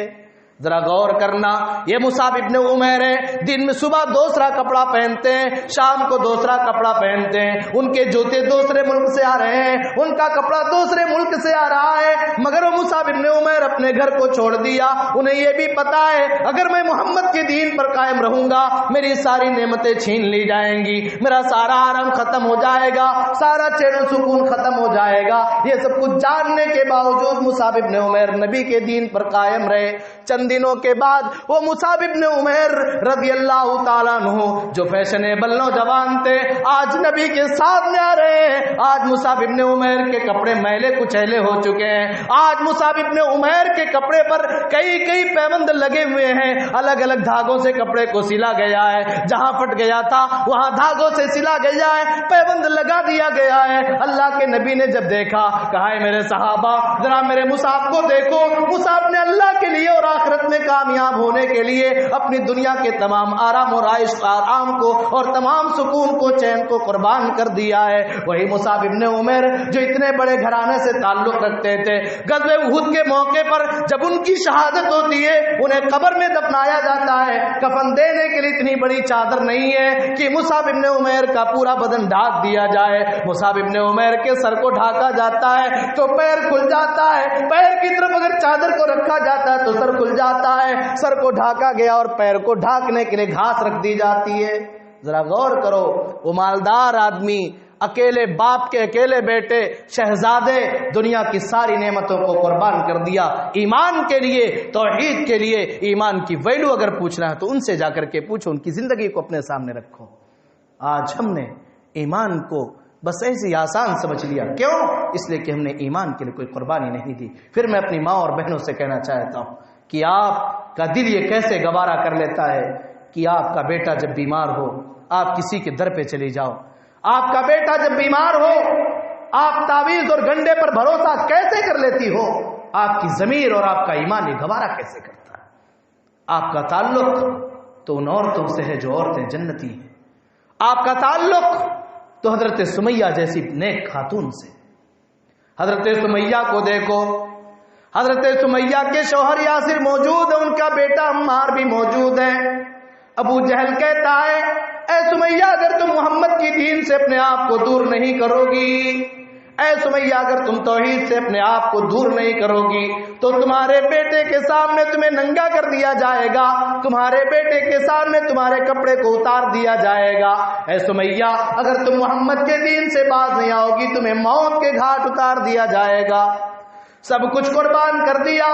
ذرا غور کرنا، یہ مصعب ابن عمیر ہے، دن میں صبح دوسرا کپڑا پہنتے ہیں، شام کو دوسرا کپڑا پہنتے ہیں، ان کے جوتے دوسرے ملک سے آ رہے ہیں، ان کا کپڑا دوسرے ملک سے آ رہا ہے، مگر وہ مصعب ابن عمیر اپنے گھر کو چھوڑ دیا۔ انہیں یہ بھی پتا ہے اگر میں محمد کے دین پر قائم رہوں گا میری ساری نعمتیں چھین لی جائیں گی، میرا سارا آرام ختم ہو جائے گا، سارا چین و سکون ختم ہو جائے گا۔ یہ سب کچھ جاننے کے باوجود مصعب ابن عمیر نبی کے دین پر قائم رہے۔ چند دنوں کے بعد وہ مصعب ابن عمیر رضی اللہ تعالیٰ عنہ جو فیشنیبل نوجوان تھے آج نبی کے سامنے آ رہے ہیں۔ آج مصعب ابن عمیر کے کپڑے میلے کچیلے ہو چکے ہیں، آج مصعب ابن عمیر کے کپڑے پر کئی پیبند لگے ہوئے ہیں، الگ الگ دھاگوں سے کپڑے کو سلا گیا ہے، جہاں پھٹ گیا تھا وہاں دھاگوں سے سلا گیا ہے، پیبند لگا دیا گیا ہے۔ اللہ کے نبی نے جب دیکھا کہا، ہے میرے صحابہ ذرا میرے مصعب کو دیکھو، مصعب نے اللہ کے لیے اور آخرت میں کامیاب ہونے کے لیے اپنی دنیا کے تمام آرام و رائش آرام کو اور تمام سکون کو چین کو قربان کر دیا ہے۔ وہی مصعب ابن عمیر جو اتنے بڑے گھرانے سے تعلق رکھتے تھے، غزوہ احد کے موقع پر جب ان کی شہادت ہوتی ہے انہیں قبر میں دفنایا جاتا ہے، کفن دینے کے لیے اتنی بڑی چادر نہیں ہے کہ مصعب ابن عمیر کا پورا بدن ڈھانک دیا جائے۔ مصعب ابن عمیر کے سر کو ڈھانکا جاتا ہے تو پیر کھل جاتا ہے، پیر کی طرف اگر چادر کو رکھا جاتا ہے تو سر کھل جاتا ہے، سر کو ڈھانکا گیا اور پیر کو ڈھانکنے کے لیے گھاس رکھ دی جاتی ہے۔ ذرا غور کرو، وہ مالدار آدمی، اکیلے باپ کے اکیلے بیٹے، شہزادے، دنیا کی ساری نعمتوں کو قربان کر دیا ایمان کے لیے، توحید کے لیے۔ ایمان کی ویلو اگر پوچھنا ہے تو ان سے جا کر کے پوچھو، ان کی زندگی کو اپنے سامنے رکھو۔ آج ہم نے ایمان کو بس ایسے آسان سمجھ لیا، کیوں؟ اس لیے کہ ہم نے ایمان کے لیے کوئی قربانی نہیں دی۔ پھر میں اپنی ماں اور بہنوں سے کہنا چاہتا ہوں کہ آپ کا دل یہ کیسے گوارا کر لیتا ہے کہ آپ کا بیٹا جب بیمار ہو آپ کسی کے در پہ چلی جاؤ، آپ کا بیٹا جب بیمار ہو آپ تعویذ اور گنڈے پر بھروسہ کیسے کر لیتی ہو؟ آپ کی ضمیر اور آپ کا ایمان یہ گوارا کیسے کرتا ہے؟ آپ کا تعلق تو ان عورتوں سے ہے جو عورتیں جنتی ہیں، آپ کا تعلق تو حضرت سمیہ جیسی نیک خاتون سے۔ حضرت سمیہ کو دیکھو، حضرت سمیہ کے شوہر یاسر موجود ہے، ان کا بیٹا عمار بھی موجود ہے۔ ابو جہل کہتا ہے، اے سمیہ اگر تم محمد کی دین سے اپنے آپ کو دور نہیں کرو گی، اے سمیہ اگر تم توحید سے اپنے آپ کو دور نہیں کرو گی تو تمہارے بیٹے کے سامنے تمہیں ننگا کر دیا جائے گا، تمہارے بیٹے کے سامنے تمہارے کپڑے کو اتار دیا جائے گا۔ اے سمیہ اگر تم محمد کے دین سے باز نہیں آؤ گی تمہیں موت کے گھاٹ اتار دیا جائے گا۔ سب کچھ قربان کر دیا،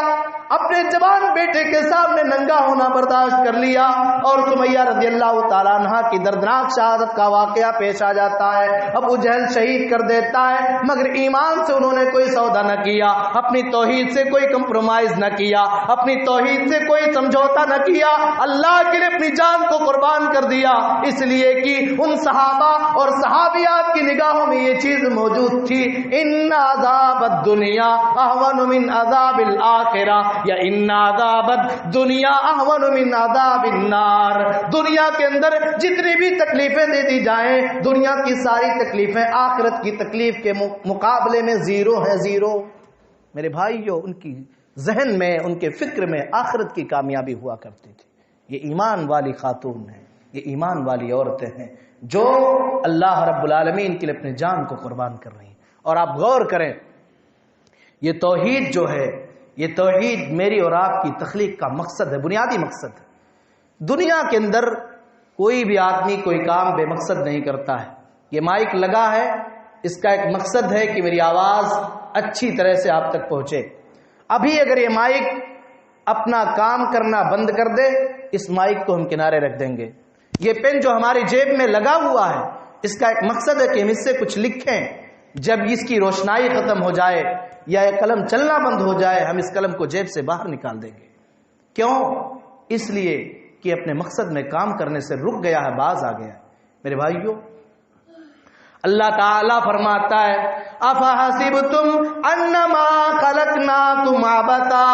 اپنے جوان بیٹے کے سامنے ننگا ہونا برداشت کر لیا، اور سمیہ رضی اللہ تعالیٰ عنہ کی دردناک شہادت کا واقعہ پیش آ جاتا ہے۔ ابو جہل شہید کر دیتا ہے، مگر ایمان سے انہوں نے کوئی سودا نہ کیا، اپنی توحید سے کوئی کمپرومائز نہ کیا، اپنی توحید سے کوئی سمجھوتا نہ کیا، اللہ کے لیے اپنی جان کو قربان کر دیا، اس لیے کہ ان صحابہ اور صحابیات کی نگاہوں میں یہ چیز موجود تھی، ان عذاب الدنیا اہون من عذاب الآخرہ، یا ان عذاب الدنیا اہون من عذاب النار۔ دنیا کے اندر جتنی بھی تکلیفیں دے دی جائیں، دنیا کی ساری تکلیفیں آخرت کی تکلیف کے مقابلے میں زیرو ہیں، زیرو۔ میرے بھائیو، ان کی ذہن میں، ان کے فکر میں آخرت کی کامیابی ہوا کرتی تھی۔ یہ ایمان والی خاتون ہیں، یہ ایمان والی عورتیں ہیں جو اللہ رب العالمین کے لیے اپنے جان کو قربان کر رہی ہیں۔ اور آپ غور کریں، یہ توحید جو ہے، یہ توحید میری اور آپ کی تخلیق کا مقصد ہے، بنیادی مقصد ہے۔ دنیا کے اندر کوئی بھی آدمی کوئی کام بے مقصد نہیں کرتا ہے۔ یہ مائک لگا ہے، اس کا ایک مقصد ہے کہ میری آواز اچھی طرح سے آپ تک پہنچے۔ ابھی اگر یہ مائک اپنا کام کرنا بند کر دے، اس مائک کو ہم کنارے رکھ دیں گے، یہ پین جو ہماری جیب میں لگا ہوا ہے اس کا ایک مقصد ہے کہ ہم اس سے کچھ لکھیں. جب اس کی روشنائی ختم ہو جائے یا یہ قلم چلنا بند ہو جائے ہم اس قلم کو جیب سے باہر نکال دیں گے. کیوں؟ اس لیے کہ اپنے مقصد میں کام کرنے سے رک گیا ہے, باز آ گیا ہے. میرے بھائیوں, اللہ تعالیٰ فرماتا ہے افحسبتم انما خلقناکم عبثا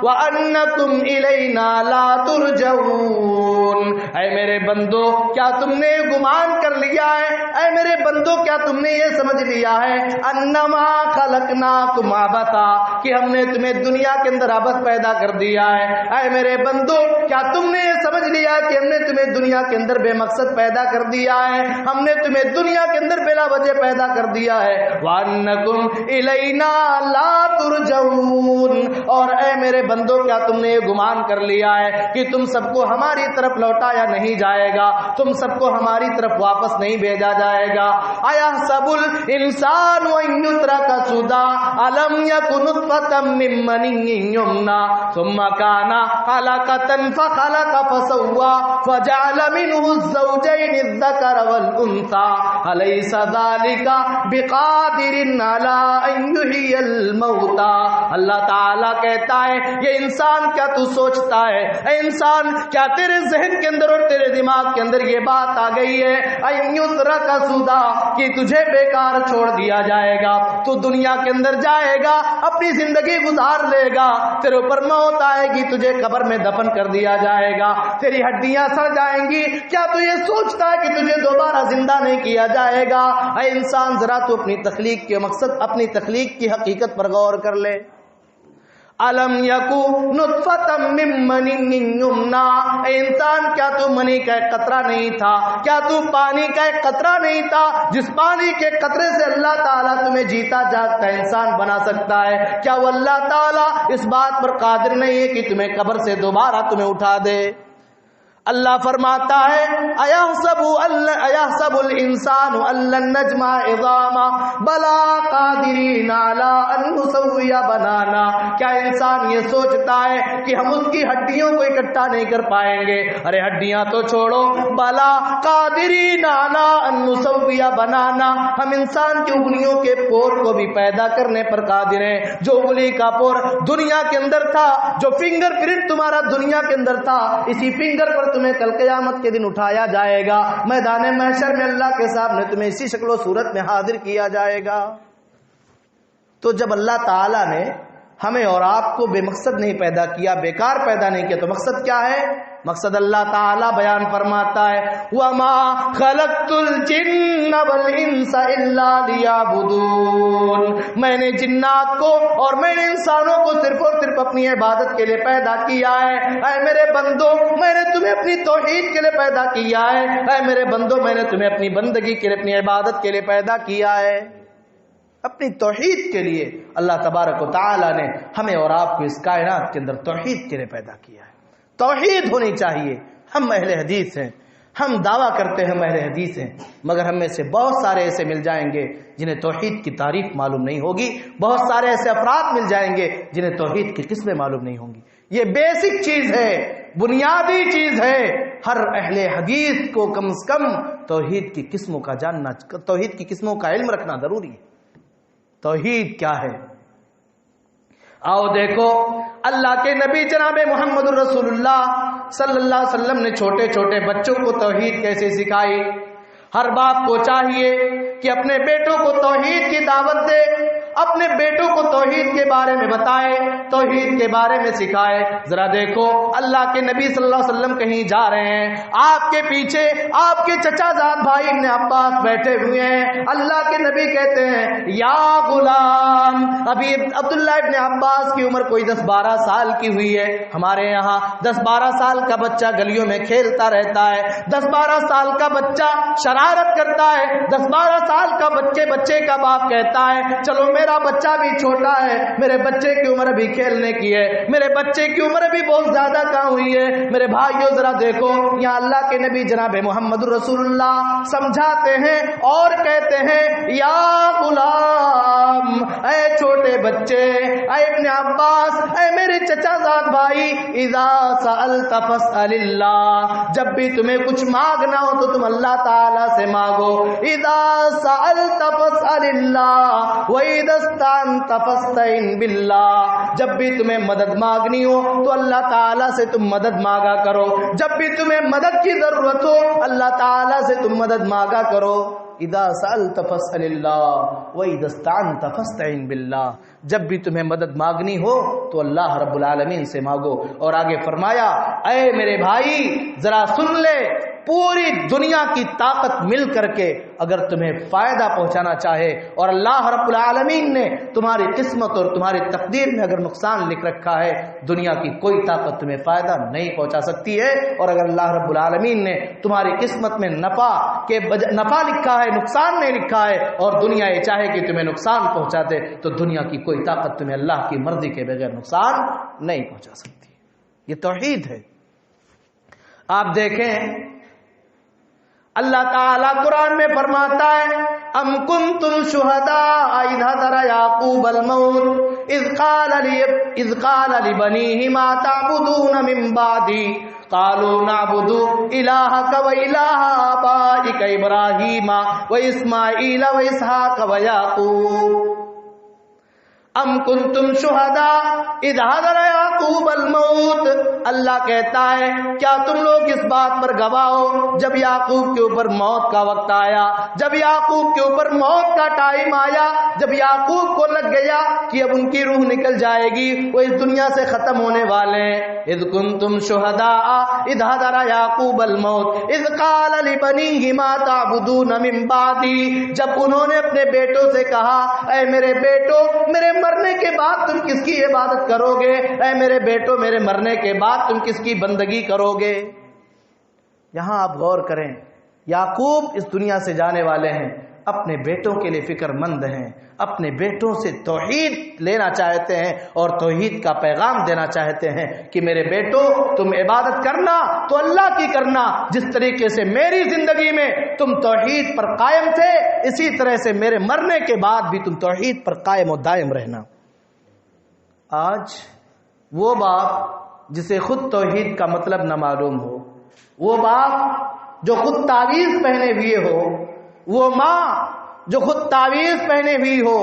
وانکم الینا لا ترجعون. اے میرے بندو کیا تم نے گمان کر لیا ہے, اے میرے بندو کیا تم نے یہ سمجھ لیا ہے انما خلقناکم عبثا کہ ہم نے تمہیں دنیا کے اندر عبث پیدا کر دیا ہے. اے میرے بندو کیا تم نے یہ سمجھ لیا کہ ہم نے تمہیں دنیا کے اندر بے مقصد پیدا کر دیا ہے, ہم نے تمہیں دنیا کے اندر بلا وجہ پیدا کر دیا ہے. وَأَنَّكُمْ إِلَيْنَا لَا تُرْجَعُونَ. اور اے میرے بندو کیا تم نے یہ گمان کر لیا ہے کہ تم سب کو ہماری طرف لوٹایا نہیں جائے گا, تم سب کو ہماری طرف واپس نہیں بھیجا جائے گا. أَيَحْسَبُ الْإِنسَانُ أَن يُتْرَكَ سُدًى أَلَمْ يَكُ نُطْفَةً مِّن مَّنِيٍّ يُمْنَىٰ ثُمَّ كَانَ عَلَقَةً فَخَلَقَ فَسَوَّىٰ فَجَعَلَ مِنْهُ الزَّوْجَيْنِ الذَّكَرَ وَالْأُنثَىٰ أَلَيْسَ ذَلِكَ بِقَادِرٍ عَلَىٰ أَن يُحْيِيَ الْمَوْتَىٰ. اللہ تعالیٰ کہتا ہے یہ انسان کیا تو سوچتا ہے, اے انسان کیا تیرے ذہن کے اندر اور تیرے دماغ کے اندر یہ بات آ گئی ہے أَن يُتْرَكَ سُدًى کہ تجھے بیکار چھوڑ دیا جائے گا, تو دنیا کے اندر جائے گا, اپنی زندگی گزار لے گا, تیرے اوپر موت آئے گی, تجھے قبر میں دفن کر دیا جائے گا, تیری ہڈیاں سڑ جائیں گی, کیا تو یہ سوچتا ہے کہ تجھے دوبارہ زندہ نہیں کیا جائے گا؟ اے انسان ذرا تو اپنی تخلیق کے مقصد, اپنی تخلیق کی حقیقت پر غور کر لے. الم یکو نطفۃ من منی یمنیٰ. اے انسان کیا تو منی کا ایک قطرہ نہیں تھا, کیا تو پانی کا ایک قطرہ نہیں تھا جس پانی کے قطرے سے اللہ تعالیٰ تمہیں جیتا جاگتا انسان بنا سکتا ہے؟ کیا وہ اللہ تعالیٰ اس بات پر قادر نہیں ہے کہ تمہیں قبر سے دوبارہ تمہیں اٹھا دے؟ اللہ فرماتا ہے ایحسب الانسان ان لن نجمع عظاما بلا قادرین علی ان نسوی بنانا. کیا انسان یہ سوچتا ہے کہ ہم اس کی ہڈیوں کو اکٹھا نہیں کر پائیں گے؟ ارے ہڈیاں تو چھوڑو, بلا قادرین علی ان نسوی بنانا, ہم انسان کی انگلیوں کے پور کو بھی پیدا کرنے پر قادر ہیں. جو انگلی کا پور دنیا کے اندر تھا, جو فنگر پرنٹ تمہارا دنیا کے اندر تھا, اسی فنگر پر تمہیں کل قیامت کے دن اٹھایا جائے گا, میدان محشر میں اللہ کے سامنے تمہیں اسی شکل و صورت میں حاضر کیا جائے گا. تو جب اللہ تعالیٰ نے ہمیں اور آپ کو بے مقصد نہیں پیدا کیا, بیکار پیدا نہیں کیا, تو مقصد کیا ہے؟ مقصد اللہ تعالیٰ بیان فرماتا ہے وَمَا خَلَقْتُ الْجِنَّ وَالْإِنسَ إِلَّا لِيَعْبُدُونَ. میں نے جنات کو اور میں نے انسانوں کو صرف اور صرف اپنی عبادت کے لیے پیدا کیا ہے. اے میرے بندو میں نے تمہیں اپنی توحید کے لیے پیدا کیا ہے. اے میرے بندو میں نے تمہیں اپنی بندگی کے لیے, اپنی عبادت کے لیے پیدا کیا ہے, اپنی توحید کے لیے. اللہ تبارک و تعالی نے ہمیں اور آپ کو اس کائنات کے اندر توحید کے لیے پیدا کیا ہے. توحید ہونی چاہیے. ہم اہل حدیث ہیں, ہم دعویٰ کرتے ہیں ہم اہل حدیث ہیں, مگر ہم میں سے بہت سارے ایسے مل جائیں گے جنہیں توحید کی تعریف معلوم نہیں ہوگی. بہت سارے ایسے افراد مل جائیں گے جنہیں توحید کی قسمیں معلوم نہیں ہوں گی. یہ بیسک چیز ہے, بنیادی چیز ہے. ہر اہل حدیث کو کم از کم توحید کی قسموں کا جاننا, توحید کی قسموں کا علم رکھنا ضروری ہے. توحید کیا ہے؟ آؤ دیکھو, اللہ کے نبی جناب محمد الرسول اللہ صلی اللہ علیہ وسلم نے چھوٹے چھوٹے بچوں کو توحید کیسے سکھائی. ہر باپ کو چاہیے کہ اپنے بیٹوں کو توحید کی دعوت دے, اپنے بیٹوں کو توحید کے بارے میں بتائے, توحید کے بارے میں سکھائے. ذرا دیکھو اللہ کے نبی صلی اللہ علیہ وسلم کہیں جا رہے ہیں, آپ کے پیچھے آپ کے چچا زاد بھائی ابن عباس بیٹھے ہوئے ہیں. اللہ کے نبی کہتے ہیں یا غلام. ابھی عبداللہ ابن عباس کی عمر کوئی 10-12 سال کی ہوئی ہے. ہمارے یہاں 10-12 سال کا بچہ گلیوں میں کھیلتا رہتا ہے, 10-12 سال کا بچہ شرارت کرتا ہے, 10-12 سال کا بچے کا باپ کہتا ہے چلو میرا بچہ بھی چھوٹا ہے, میرے بچے کی عمر بھی کھیلنے کی ہے, میرے بچے کی عمر بھی بہت زیادہ کہاں ہوئی ہے. میرے بھائیوں ذرا دیکھو, یہاں اللہ کے نبی جناب محمد رسول اللہ سمجھاتے ہیں اور کہتے ہیں یا غلام, اے چھوٹے بچے بچے، اے ابن عباس، اے میرے چچا زاد بھائی، اذا سألت فاسأل اللہ، جب بھی تمہیں کچھ مانگنا ہو تو تم اللہ تعالی سے مانگو. اذا سألت فاسأل اللہ واذا استعنت فاستعن باللہ، جب بھی تمہیں مدد مانگنی ہو تو اللہ تعالی سے تم مدد مانگا کرو، جب بھی تمہیں مدد کی ضرورت ہو اللہ تعالی سے تم مدد مانگا کرو. اذا سألت فاسأل اللہ واذا استعنت فاستعن باللہ، جب بھی تمہیں مدد مانگنی ہو تو اللہ رب العالمین سے مانگو. اور آگے فرمایا، اے میرے بھائی ذرا سن لے، پوری دنیا کی طاقت مل کر کے اگر تمہیں فائدہ پہنچانا چاہے اور اللہ رب العالمین نے تمہاری قسمت اور تمہاری تقدیر میں اگر نقصان لکھ رکھا ہے، دنیا کی کوئی طاقت تمہیں فائدہ نہیں پہنچا سکتی ہے. اور اگر اللہ رب العالمین نے تمہاری قسمت میں نفع لکھا ہے، نقصان نہیں لکھا ہے، اور دنیا یہ چاہے کہ تمہیں نقصان پہنچا دے، تو دنیا کی کوئی طاقت تمہیں اللہ کی مرضی کے بغیر نقصان نہیں پہنچا سکتی. یہ توحید ہے. آپ دیکھیں اللہ تعالیٰ قرآن میں فرماتا ہے، ام کنتم شہداء اذ حضر یعقوب الموت اذ قال لبنیہ ما تعبدون من بعدی قالوا نعبد الہک و الہ آبائک ابراہیم و اسماعیل و اسحاق و یعقوب. ام کنتم شہداء اذ حضر یعقوب الموت، اللہ کہتا ہے کیا تم لوگ اس بات پر گواہ ہو جب یعقوب کے اوپر موت کا وقت آیا، جب یعقوب کے اوپر موت کا ٹائم آیا، جب یعقوب کو لگ گیا کہ اب ان کی روح نکل جائے گی، وہ اس دنیا سے ختم ہونے والے ہیں. اذ کنتم شہداء اذ حضر یعقوب الموت اذ قال لبنیہ ما تعبدون من بعدی، جب انہوں نے اپنے بیٹوں سے کہا، اے میرے بیٹو میرے مرنے کے بعد تم کس کی عبادت کرو گے، اے میرے بیٹو میرے مرنے کے بعد تم کس کی بندگی کرو گے. یہاں آپ غور کریں، یعقوب اس دنیا سے جانے والے ہیں، اپنے بیٹوں کے لیے فکر مند ہیں، اپنے بیٹوں سے توحید لینا چاہتے ہیں اور توحید کا پیغام دینا چاہتے ہیں کہ میرے بیٹو تم عبادت کرنا تو اللہ کی کرنا، جس طریقے سے میری زندگی میں تم توحید پر قائم تھے اسی طرح سے میرے مرنے کے بعد بھی تم توحید پر قائم و دائم رہنا. آج وہ باپ جسے خود توحید کا مطلب نہ معلوم ہو، وہ باپ جو خود تعویذ پہنے ہوئے ہو، وہ ماں جو خود تعویذ پہنے ہوئی ہو،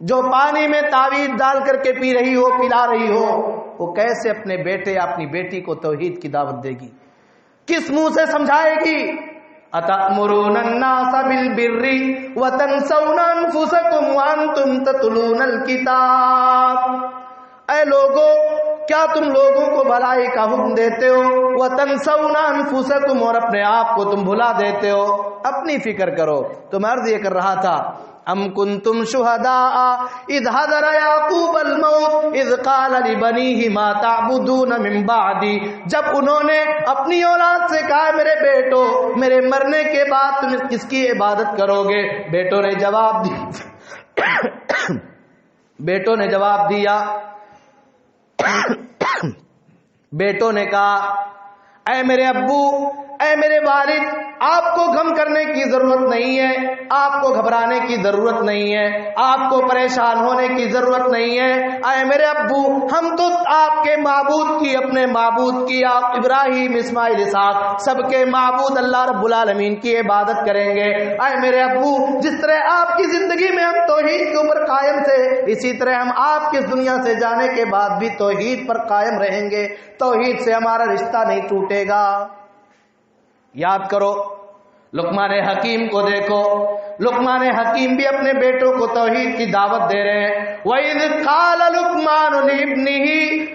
جو پانی میں تعویذ ڈال کر کے پی رہی ہو، پلا رہی ہو، وہ کیسے اپنے بیٹے یا اپنی بیٹی کو توحید کی دعوت دے گی؟ کس منہ سے سمجھائے گی؟ اتأمرون الناس بالبر وتنسون انفسکم وانتم تتلون الکتاب. اے لوگوں کیا تم لوگوں کو بھلائی کا حکم دیتے ہو، وتنسون انفسکم، اور اپنے آپ کو تم بھلا دیتے ہو. اپنی فکر کرو. تو میں عرض یہ کر رہا تھا، ام کنتم شہداء اذ حضر یعقوب الموت اذ قال لبنیہ ما تعبدون من بعدی، جب انہوں نے اپنی اولاد سے کہا میرے بیٹو میرے مرنے کے بعد تم کس کی عبادت کرو گے، بیٹوں نے جواب دیا بیٹوں نے کہا، اے میرے ابو، اے میرے والد، آپ کو غم کرنے کی ضرورت نہیں ہے، آپ کو گھبرانے کی ضرورت نہیں ہے، آپ کو پریشان ہونے کی ضرورت نہیں ہے. اے میرے ابو، ہم تو آپ کے معبود کی، اپنے معبود کی، آپ ابراہیم اسماعیل اسحاق سب کے معبود اللہ رب العالمین کی عبادت کریں گے. اے میرے ابو، جس طرح آپ کی زندگی میں ہم توحید کے اوپر قائم تھے اسی طرح ہم آپ کی دنیا سے جانے کے بعد بھی توحید پر قائم رہیں گے، توحید سے ہمارا رشتہ نہیں ٹوٹے گا. یاد کرو لقمان حکیم کو دیکھو، لقمان حکیم بھی اپنے بیٹوں کو توحید کی دعوت دے رہے ہیں. وَإِذْ قَالَ لُقْمَانُ لِابْنِهِ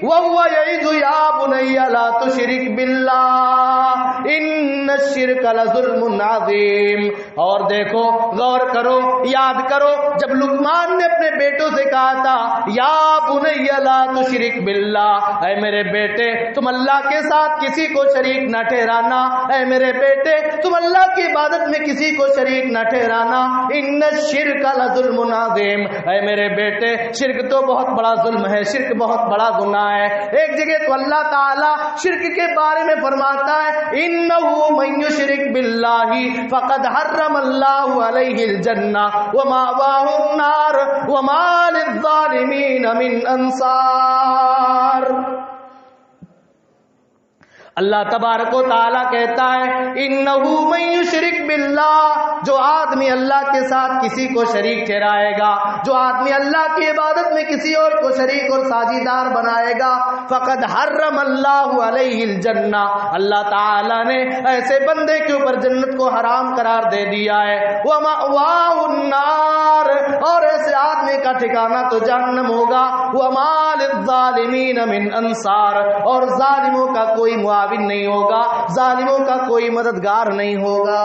وَهُوَ يَعِظُهُ يَا بُنَيَّ لَا تُشْرِكْ بِاللَّهِ إِنَّ الشِّرْكَ لَظُلْمٌ عَظِيمٌ. اور دیکھو، غور کرو، یاد کرو، جب لقمان نے اپنے بیٹوں سے کہا تھا یا بنی لا تشرک باللہ، اے میرے بیٹے تم اللہ کے ساتھ کسی کو شریک نہ ٹھہرانا، اے میرے بیٹے تم اللہ کی عبادت میں کسی کو شریک نہ ٹھہرانا. بنانا ان الشرک لظلم عظیم، اے میرے بیٹے شرک تو بہت بڑا ظلم ہے، شرک بہت بڑا گناہ ہے۔ ایک جگہ تو اللہ تعالیٰ شرک کے بارے میں فرماتا ہے انہ من یشرک باللہ فقد حرم اللہ علیہ الجنہ ومأواہ النار وما للظالمین من انصار۔ اللہ تبارک و تعالیٰ کہتا ہے انہو من یشرک باللہ، جو آدمی اللہ کے ساتھ کسی کو شریک ٹھہرائے گا، جو آدمی اللہ کی عبادت میں کسی اور کو شریک اور ساجیدار بنائے گا، فقد حرم اللہ علیہ الجنہ، اللہ تعالیٰ نے ایسے بندے کے اوپر جنت کو حرام قرار دے دیا ہے، ومأواہ النار، اور ایسے آدمی کا ٹھکانہ تو جہنم ہوگا، وما للظالمین من انصار، اور ظالموں کا کوئی معاون نہیں ہوگا، ظالموں کا کوئی مددگار نہیں ہوگا۔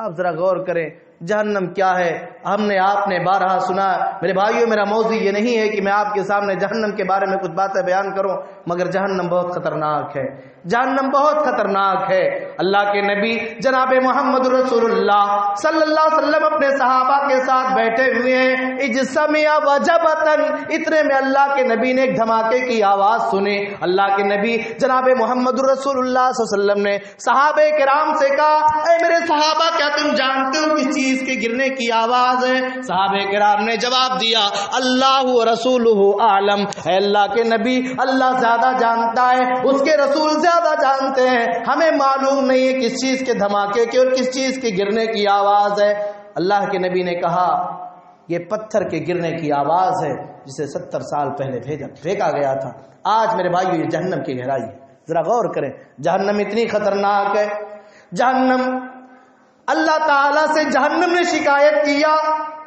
آپ ذرا غور کریں جہنم کیا ہے، ہم نے آپ نے بارہا سنا۔ میرے بھائیوں میرا موضوع یہ نہیں ہے کہ میں آپ کے سامنے جہنم کے بارے میں کچھ باتیں بیان کروں، مگر جہنم بہت خطرناک ہے، جہنم بہت خطرناک ہے۔ اللہ کے نبی جناب محمد رسول اللہ صلی اللہ علیہ وسلم اپنے صحابہ کے ساتھ بیٹھے ہوئے ہیں، اجسمع وجبتن، اتنے میں اللہ کے نبی نے ایک دھماکے کی آواز سنی۔ اللہ کے نبی جناب محمد رسول اللہ صلی اللہ علیہ وسلم نے صحابہ کرام سے کہا اے میرے صحابہ کیا تم جانتے ہو کس چیز کے گرنے کی آواز ہے؟ صحابہ کرام نے جواب دیا اللہ و رسولہ اعلم، اے اللہ کے نبی اللہ زیادہ جانتا ہے، اس کے رسول زیادہ جانتے ہیں، ہمیں معلوم نہیں ہے کس چیز کے دھماکے کی اور کس چیز کے گرنے کی آواز ہے۔ اللہ کے نبی نے کہا یہ پتھر کے گرنے کی آواز ہے جسے 70 سال پہلے پھینکا گیا تھا۔ آج میرے بھائیو یہ جہنم کی گہرائی ہے، ذرا غور کریں جہنم اتنی خطرناک ہے۔ جہنم اللہ تعالیٰ سے جہنم نے شکایت کیا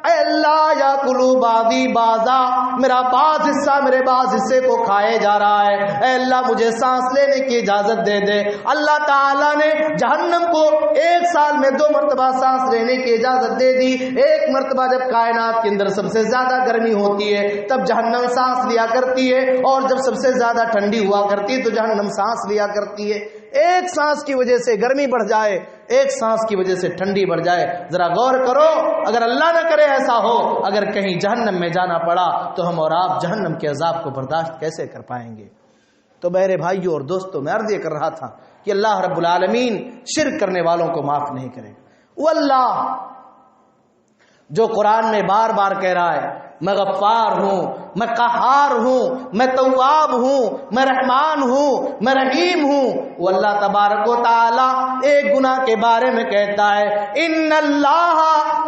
اے اللہ یا کلو بعضی بعضا، میرا بعض حصہ میرے بعض حصے کو کھائے جا رہا ہے، اے اللہ مجھے سانس لینے کی اجازت دے دے۔ اللہ تعالیٰ نے جہنم کو 1 سال میں 2 مرتبہ سانس لینے کی اجازت دے دی۔ ایک مرتبہ جب کائنات کے اندر سب سے زیادہ گرمی ہوتی ہے تب جہنم سانس لیا کرتی ہے، اور جب سب سے زیادہ ٹھنڈی ہوا کرتی ہے تو جہنم سانس لیا کرتی ہے۔ ایک سانس کی وجہ سے گرمی بڑھ جائے، ایک سانس کی وجہ سے ٹھنڈی بڑھ جائے، ذرا غور کرو اگر اللہ نہ کرے ایسا ہو، اگر کہیں جہنم میں جانا پڑا تو ہم اور آپ جہنم کے عذاب کو برداشت کیسے کر پائیں گے؟ تو میرے بھائیوں اور دوستوں میں عرض یہ کر رہا تھا کہ اللہ رب العالمین شرک کرنے والوں کو معاف نہیں کرے گا۔ وہ اللہ جو قرآن میں بار بار کہہ رہا ہے میں غفار ہوں، میں قہار ہوں، میں تواب ہوں، میں رحمان ہوں، میں رحیم ہوں، وہ اللہ تبارک و تعالی ایک گناہ کے بارے میں کہتا ہے ان اللہ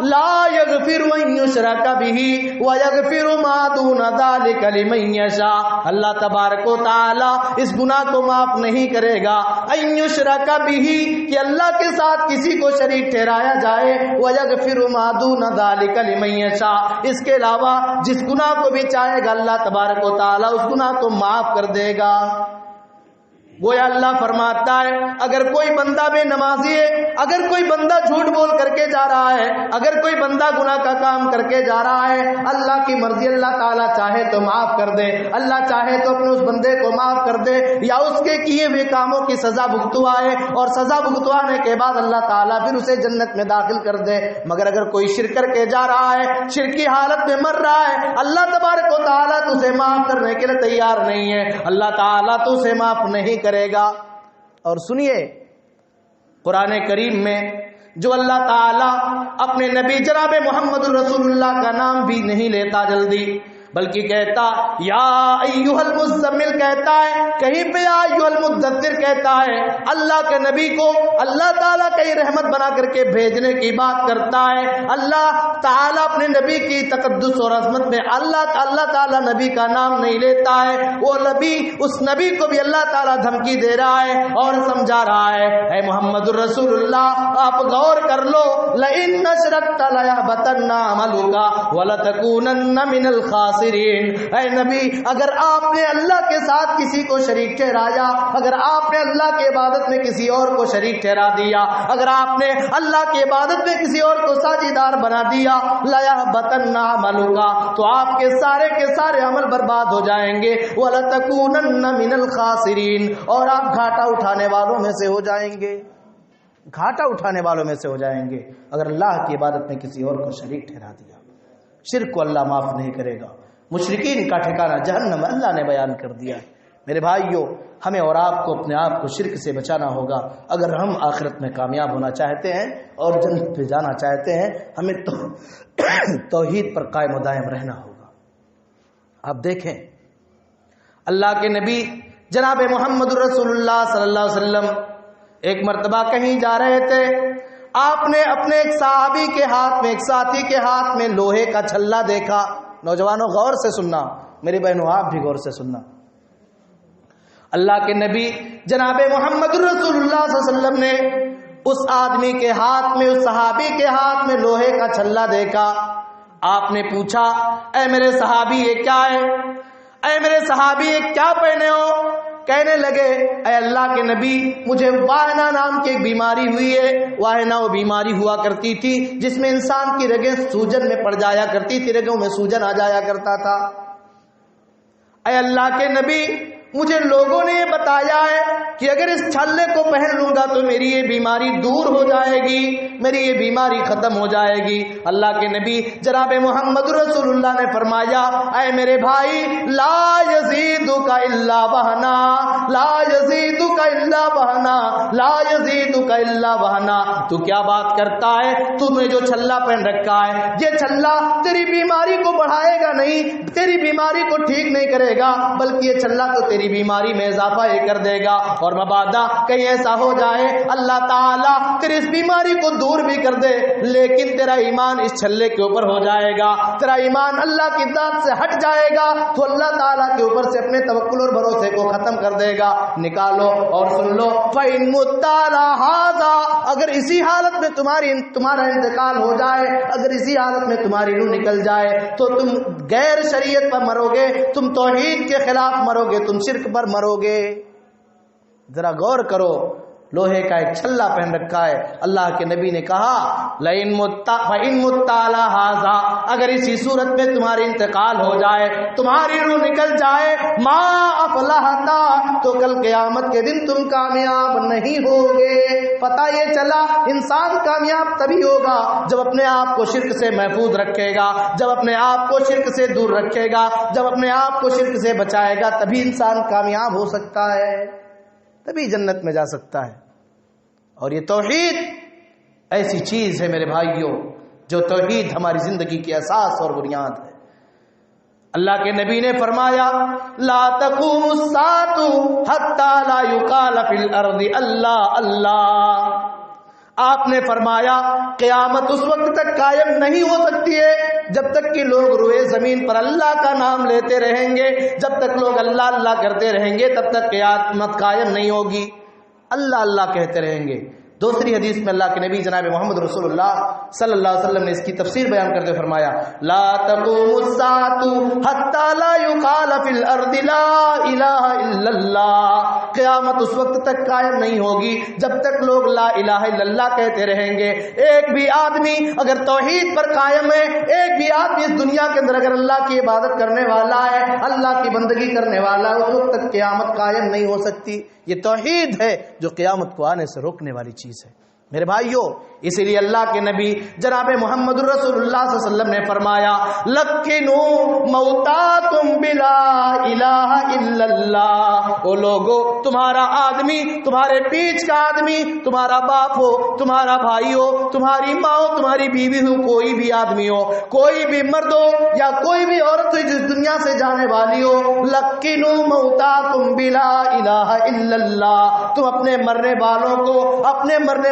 لا یغفر ان یشرک بہ ویغفر ما دون ذلک لمن یشاء، اللہ تبارک و تعالی اس گناہ کو معاف نہیں کرے گا ان یشرک بہ، کہ اللہ کے ساتھ کسی کو شریک ٹھہرایا جائے، ویغفر ما دون ذلک لمن یشاء، اس کے علاوہ جس گناہ کو بھی چاہے گا اللہ تبارک و تعالیٰ اس گناہ کو معاف کر دے گا۔ گویا اللہ فرماتا ہے اگر کوئی بندہ بے نمازی ہے، اگر کوئی بندہ جھوٹ بول کر کے جا رہا ہے، اگر کوئی بندہ گناہ کا کام کر کے جا رہا ہے، اللہ کی مرضی، اللہ تعالیٰ چاہے تو معاف کر دے، اللہ چاہے تو اپنے اس بندے کو معاف کر دے، یا اس کے کیے ہوئے کاموں کی سزا بھگتوائے، اور سزا بھگتوانے کے بعد اللہ تعالیٰ پھر اسے جنت میں داخل کر دے۔ مگر اگر کوئی شرک کر کے جا رہا ہے، شرک کی حالت میں مر رہا ہے، اللہ تبارک و تعالیٰ تو اسے معاف کرنے کے لیے تیار نہیں ہے، اللہ تعالیٰ تو اسے معاف نہیں کرے گا۔ اور سنیے قرآن کریم میں جو اللہ تعالیٰ اپنے نبی جناب محمد رسول اللہ کا نام بھی نہیں لیتا جلدی، بلکہ کہتا یا ایھا المزمل کہتا ہے، کہیں پہ یا ایھا المدثر کہتا ہے۔ اللہ کے نبی کو اللہ تعالیٰ کئی رحمت بنا کر کے بھیجنے کی بات کرتا ہے۔ اللہ تعالیٰ اپنے نبی کی تقدس اور عظمت میں اللہ تعالیٰ نبی کا نام نہیں لیتا ہے، وہ نبی اس نبی کو بھی اللہ تعالیٰ دھمکی دے رہا ہے اور سمجھا رہا ہے اے محمد رسول اللہ آپ غور کر لو، لئن اشرکت لیحبطن عملک ولتکونن من الخاسرین، اے نبی اگر آپ نے اللہ کے ساتھ کسی کو شریک ٹھہرایا، اگر آپ نے اللہ کی عبادت میں کسی اور کو شریک ٹھہرا دیا، اگر آپ نے اللہ کی عبادت میں کسی اور کو ساجیدار بنا دیا، لیحبطن عملک، تو آپ کے سارے عمل برباد ہو جائیں گے، ولتکونن من الخاسرین، اور آپ گھاٹا اٹھانے والوں میں سے ہو جائیں گے۔ گھاٹا اٹھانے والوں میں سے ہو جائیں گے اگر اللہ کی عبادت میں کسی اور کو شریک ٹھہرا دیا۔ شرک کو اللہ معاف نہیں کرے گا، مشرکین کا ٹھکانہ جہنم اللہ نے بیان کر دیا ہے۔ میرے بھائیوں، ہمیں اور آپ کو اپنے آپ کو شرک سے بچانا ہوگا اگر ہم آخرت میں کامیاب ہونا چاہتے ہیں اور جنت پہ جانا چاہتے ہیں۔ ہمیں توحید پر قائم و دائم رہنا ہوگا۔ آپ دیکھیں اللہ کے نبی جناب محمد رسول اللہ صلی اللہ علیہ وسلم ایک مرتبہ کہیں جا رہے تھے، آپ نے اپنے ایک صحابی کے ہاتھ میں، ایک ساتھی کے ہاتھ میں لوہے کا چھلا دیکھا۔ نوجوانوں غور سے سننا، میری بہنوں آپ بھی غور سے سننا۔ اللہ کے نبی جناب محمد رسول اللہ صلی اللہ علیہ وسلم نے اس آدمی کے ہاتھ میں، اس صحابی کے ہاتھ میں لوہے کا چھلا دیکھا۔ آپ نے پوچھا، اے میرے صحابی یہ کیا ہے؟ اے میرے صحابی یہ کیا پہنے ہو؟ کہنے لگے، اے اللہ کے نبی مجھے واہنا نام کی ایک بیماری ہوئی ہے۔ واہنا وہ بیماری ہوا کرتی تھی جس میں انسان کی رگیں سوجن میں پڑ جایا کرتی تھی، رگوں میں سوجن آ جایا کرتا تھا۔ اے اللہ کے نبی مجھے لوگوں نے یہ بتایا ہے کہ اگر اس چھلے کو پہن لوں گا تو میری یہ بیماری دور ہو جائے گی، میری یہ بیماری ختم ہو جائے گی۔ اللہ کے نبی جناب محمد رسول اللہ نے فرمایا، اے میرے بھائی لا یزیدک الا وہنا، لا یزیدک الا وہنا، لا یزیدک الا وہنا۔ تو کیا بات کرتا ہے؟ تو نے جو چھلا پہن رکھا ہے یہ چھلا تیری بیماری کو بڑھائے گا نہیں، تیری بیماری کو ٹھیک نہیں کرے گا، بلکہ یہ چھلا تو تیری بیماری میں اضافہ یہ کر دے گا۔ اور مبادا کہیں ایسا ہو جائے اللہ تعالیٰ تیری اس بیماری کو دور بھی کر دے لیکن تیرا ایمان اس چھلے کے اوپر ہو جائے گا، تیرا ایمان اللہ کی ذات سے ہٹ جائے گا تو اللہ تعالیٰ کے اوپر سے اپنے توکل اور بھروسے کو ختم کر دے گا۔ نکالو اور سن لو، فَإِن مُتَّ عَلَىٰ هَٰذَا، اگر اسی حالت میں تمہارا انتقال ہو جائے، اگر اسی حالت میں تمہاری روح نکل جائے تو تم غیر شریعت پر مرو گے، تم توحید کے خلاف مرو گے، تم شرک پر مرو گے۔ ذرا غور کرو، لوہے کا ایک چھلا پہن رکھا ہے۔ اللہ کے نبی نے کہا لئن مت علی ھذا، اگر اسی صورت میں تمہاری انتقال ہو جائے، تمہاری روح نکل جائے، ما افلحتا، تو کل قیامت کے دن تم کامیاب نہیں ہوگے۔ پتہ یہ چلا انسان کامیاب تبھی ہوگا جب اپنے آپ کو شرک سے محفوظ رکھے گا، جب اپنے آپ کو شرک سے دور رکھے گا، جب اپنے آپ کو شرک سے بچائے گا، تبھی انسان کامیاب ہو سکتا ہے، تبھی جنت میں جا سکتا ہے۔ اور یہ توحید ایسی چیز ہے میرے بھائیوں، جو توحید ہماری زندگی کی اساس اور بنیاد ہے۔ اللہ کے نبی نے فرمایا لا تقوم الساعة حتى لا يقال في الارض اللہ اللہ۔ آپ نے فرمایا قیامت اس وقت تک قائم نہیں ہو سکتی ہے جب تک کہ لوگ روئے زمین پر اللہ کا نام لیتے رہیں گے، جب تک لوگ اللہ اللہ کرتے رہیں گے تب تک قیامت قائم نہیں ہوگی، اللہ اللہ کہتے رہیں گے۔ دوسری حدیث میں اللہ کے نبی جناب محمد رسول اللہ صلی اللہ علیہ وسلم نے اس کی تفسیر بیان کرتے فرمایا لا تقوم الساعة حتى لا يقال في الارض لا الہ الا اللہ۔ قیامت اس وقت تک قائم نہیں ہوگی جب تک لوگ لا الہ الا اللہ کہتے رہیں گے۔ ایک بھی آدمی اگر توحید پر قائم ہے، ایک بھی آدمی اس دنیا کے اندر اگر اللہ کی عبادت کرنے والا ہے، اللہ کی بندگی کرنے والا ہے، اس وقت تک قیامت قائم نہیں ہو سکتی۔ یہ توحید ہے جو قیامت کو آنے سے روکنے والی چیز ہے میرے بھائیوں۔ اسی لیے اللہ کے نبی جناب محمد رسول اللہ صلی اللہ علیہ وسلم نے فرمایا لکنوا موتاکم بلا الہ الا اللہ۔ او لوگو، تمہارا آدمی، تمہارے پیچھے کا آدمی، تمہارا باپ ہو، تمہارا بھائی ہو، تمہاری ماں ہو، تمہاری بیوی ہو، کوئی بھی آدمی ہو، کوئی بھی مرد ہو یا کوئی بھی عورت ہو جس دنیا سے جانے والی ہو، لکنوا موتاکم بلا الہ الا اللہ۔ تم اپنے مرنے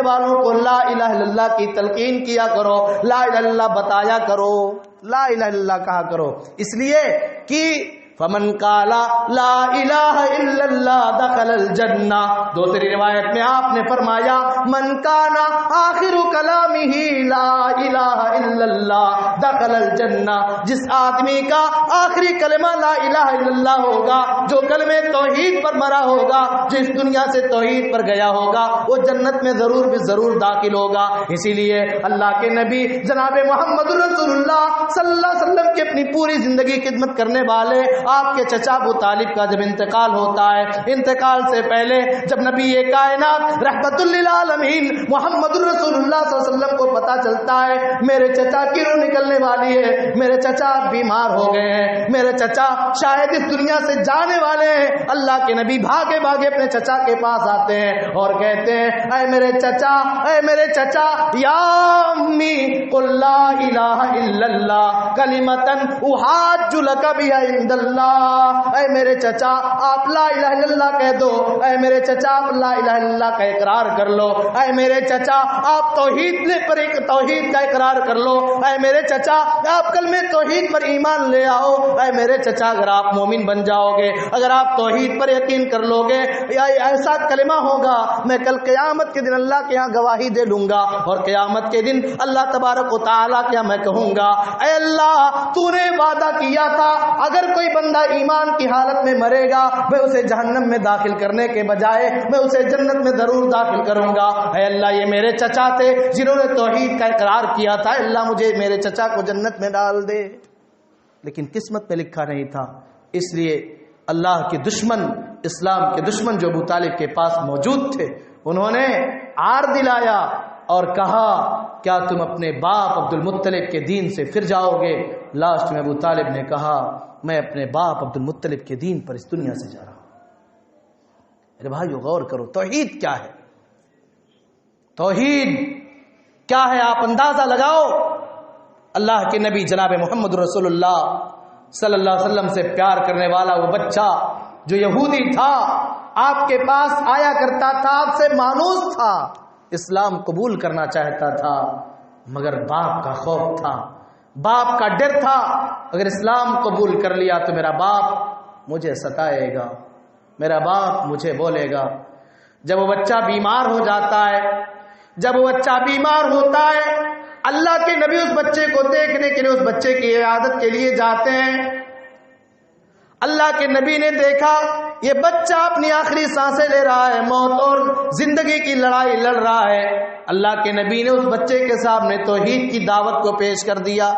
والوں کو لا الہ الا اللہ کی تلقین کیا کرو، لا الہ الا اللہ بتایا کرو، لا الہ الا اللہ کہا کرو، اس لیے کہ فمن قال لا الہ الا اللہ دخل الجنہ۔ دوسری روایت میں آپ نے فرمایا من کان آخر کلامہ لا الہ الا اللہ دخل الجنہ۔ جس آدمی کا آخری کلمہ لا الہ الا اللہ ہوگا، جو کلمہ توحید پر مرا ہوگا، جو اس دنیا سے توحید پر گیا ہوگا، وہ جنت میں ضرور بھی ضرور داخل ہوگا۔ اسی لیے اللہ کے نبی جناب محمد رسول اللہ صلی اللہ علیہ وسلم کی اپنی پوری زندگی خدمت کرنے والے آپ کے چچا ابو طالب کا جب انتقال ہوتا ہے، انتقال سے پہلے جب نبی کائنات رحمت للعالمین محمد رسول اللہ صلی اللہ علیہ وسلم کو پتا چلتا ہے میرے چچا کی روح نکلنے والی ہے، میرے چچا بیمار ہو گئے ہیں، میرے چچا شاید اس دنیا سے جانے والے ہیں، اللہ کے نبی بھاگے بھاگے اپنے چچا کے پاس آتے ہیں اور کہتے ہیں اے میرے چچا یا امی قل لا الہ الا اللہ کلمتن احاج لک بہا عند اللہ، اے میرے چچا آپ لا الہ الا اللہ کہہ دو، اے میرے چچا آپ لا الہ الا اللہ کا اقرار کر لو، اے میرے چچا آپ توحید کا اقرار کر لو، اے میرے چچا آپ کلمہ توحید پر ایمان لے آؤ، اے میرے چچا اگر آپ مومن بن جاؤ گے، اگر آپ توحید پر یقین کر لو گے، ایسا کلمہ ہوگا میں کل قیامت کے دن اللہ کے ہاں گواہی دے لوں گا، اور قیامت کے دن اللہ تبارک و تعالیٰ کیا میں کہوں گا اے اللہ تو نے وعدہ کیا تھا اگر کوئی بندہ ایمان کی حالت میں مرے گا میں اسے جہنم میں داخل کرنے کے بجائے میں اسے جنت میں ضرور داخل کروں گا، اے اللہ یہ میرے چچا تھے جنہوں نے توحید کا اقرار کیا تھا، اللہ مجھے میرے چچا کو جنت میں ڈال دے، لیکن قسمت میں لکھا نہیں تھا، اس لیے اللہ کے دشمن، اسلام کے دشمن جو ابو طالب کے پاس موجود تھے انہوں نے عار دلایا اور کہا کیا تم اپنے باپ عبد المطلب کے دین سے پھر جاؤ گے؟ لاسٹ میں ابو طالب نے کہا میں اپنے باپ عبد المطلب کے دین پر اس دنیا سے جا رہا ہوں۔ میرے بھائیو غور کرو توحید کیا ہے، توحید کیا ہے آپ اندازہ لگاؤ۔ اللہ کے نبی جناب محمد رسول اللہ صلی اللہ علیہ وسلم سے پیار کرنے والا وہ بچہ جو یہودی تھا آپ کے پاس آیا کرتا تھا، آپ سے مانوس تھا، اسلام قبول کرنا چاہتا تھا، مگر باپ کا خوف تھا، باپ کا ڈر تھا اگر اسلام قبول کر لیا تو میرا باپ مجھے ستائے گا، میرا باپ مجھے بولے گا۔ جب وہ بچہ بیمار ہو جاتا ہے، جب وہ بچہ بیمار ہوتا ہے، اللہ کے نبی اس بچے کو دیکھنے کے لیے اس بچے کی عیادت کے لیے جاتے ہیں۔ اللہ کے نبی نے دیکھا یہ بچہ اپنی آخری سانسیں لے رہا ہے، موت اور زندگی کی لڑائی لڑ رہا ہے۔ اللہ کے نبی نے اس بچے کے سامنے توحید کی دعوت کو پیش کر دیا،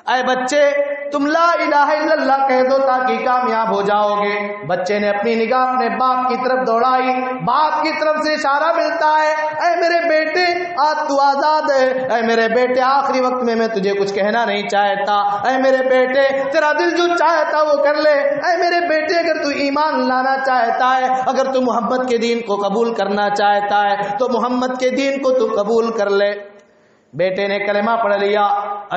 اے بچے تم لا الہ الا اللہ کہہ دو تاکہ کامیاب ہو جاؤ گے۔ بچے نے اپنی نگاہ اپنے باپ کی طرف دوڑائی، باپ کی طرف سے اشارہ ملتا ہے اے میرے بیٹے آج تو آزاد ہے، اے میرے بیٹے آخری وقت میں تجھے کچھ کہنا نہیں چاہتا، اے میرے بیٹے تیرا دل جو چاہتا وہ کر لے، اے میرے بیٹے اگر تو ایمان لانا چاہتا ہے، اگر تو محمد کے دین کو قبول کرنا چاہتا ہے تو محمد کے دین کو تو قبول کر لے۔ بیٹے نے کلمہ پڑھ لیا،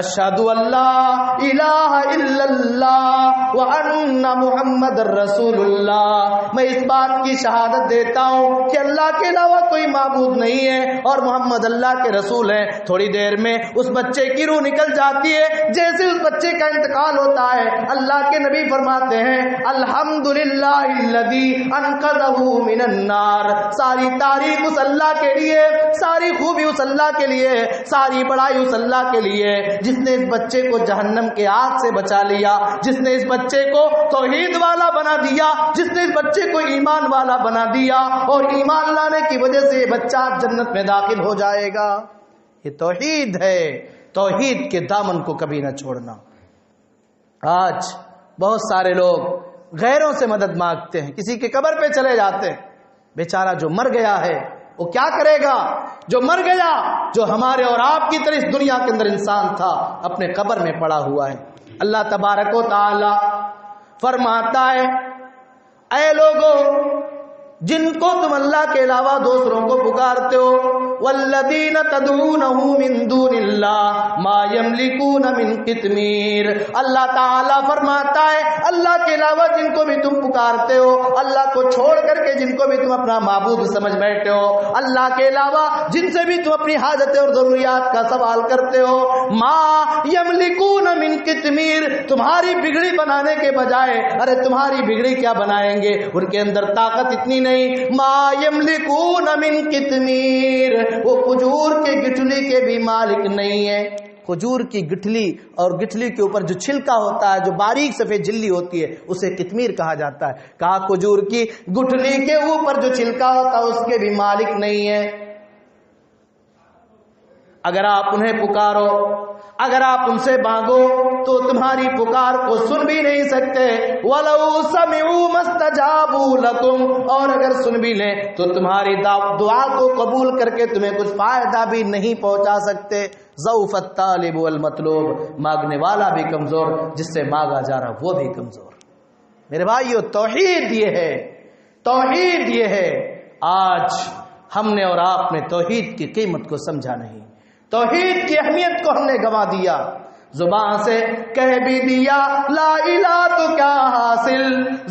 اشہد اللہ الہ الا اللہ وان محمد رسول اللہ، میں اس بات کی شہادت دیتا ہوں کہ اللہ کے علاوہ کوئی معبود نہیں ہے اور محمد اللہ کے رسول ہیں۔ تھوڑی دیر میں اس بچے کی روح نکل جاتی ہے، جیسے اس بچے کا انتقال ہوتا ہے اللہ کے نبی فرماتے ہیں الحمدللہ الذی انقذہ من النار، ساری تعریف اس اللہ کے لیے، ساری خوبی اس اللہ کے لیے، ساری بڑائی اس اللہ کے لیے جس نے اس بچے کو جہنم کے آگ سے بچا لیا، جس نے اس بچے کو توحید والا بنا دیا، جس نے اس بچے کو ایمان والا بنا دیا، اور ایمان لانے کی وجہ سے یہ بچہ جنت میں داخل ہو جائے گا۔ یہ توحید ہے، توحید کے دامن کو کبھی نہ چھوڑنا۔ آج بہت سارے لوگ غیروں سے مدد مانگتے ہیں، کسی کے قبر پہ چلے جاتے ہیں، بیچارہ جو مر گیا ہے وہ کیا کرے گا؟ جو مر گیا، جو ہمارے اور آپ کی طرح اس دنیا کے اندر انسان تھا، اپنے قبر میں پڑا ہوا ہے۔ اللہ تبارک و تعالی فرماتا ہے اے لوگو جن کو تم اللہ کے علاوہ دوسروں کو پکارتے ہو، والذین تدعونہ من دون اللہ ما یملکون من قطمیر، اللہ تعالیٰ فرماتا ہے اللہ کے علاوہ جن کو بھی تم پکارتے ہو، اللہ کو چھوڑ کر کے جن کو بھی تم اپنا معبود سمجھ بیٹھے ہو، اللہ کے علاوہ جن سے بھی تم اپنی حاجتیں اور ضروریات کا سوال کرتے ہو، ما یملکون من قطمیر، تمہاری بگڑی بنانے کے بجائے ارے تمہاری بگڑی کیا بنائیں گے، ان کے اندر طاقت اتنی نہیں، ما یملکون من قطمیر، وہ کھجور کے گٹھلی کے بھی مالک نہیں ہے۔ کھجور کی گٹھلی اور گٹھلی کے اوپر جو چھلکا ہوتا ہے، جو باریک سفید جھلی ہوتی ہے، اسے قطمیر کہا جاتا ہے۔ کہا کھجور کی گٹھلی کے اوپر جو چھلکا ہوتا ہے اس کے بھی مالک نہیں ہے۔ اگر آپ انہیں پکارو، اگر آپ ان سے مانگو تو تمہاری پکار کو سن بھی نہیں سکتے. وَلَوْ سَمِعُوا مَسْتَجَابُوا لَكُمْ، اور اگر سن بھی لیں تو تمہاری دعا کو قبول کر کے تمہیں کچھ فائدہ بھی نہیں پہنچا سکتے. ضعف الطالب والمطلوب، مانگنے والا بھی کمزور، جس سے مانگا جا رہا وہ بھی کمزور. میرے بھائیو، توحید یہ ہے، توحید یہ ہے. آج ہم نے اور آپ نے توحید کی قیمت کو سمجھا نہیں، توحید کی اہمیت کو ہم نے گنوا دیا. زبان سے کہہ بھی دیا لا الہ تو کیا حاصل،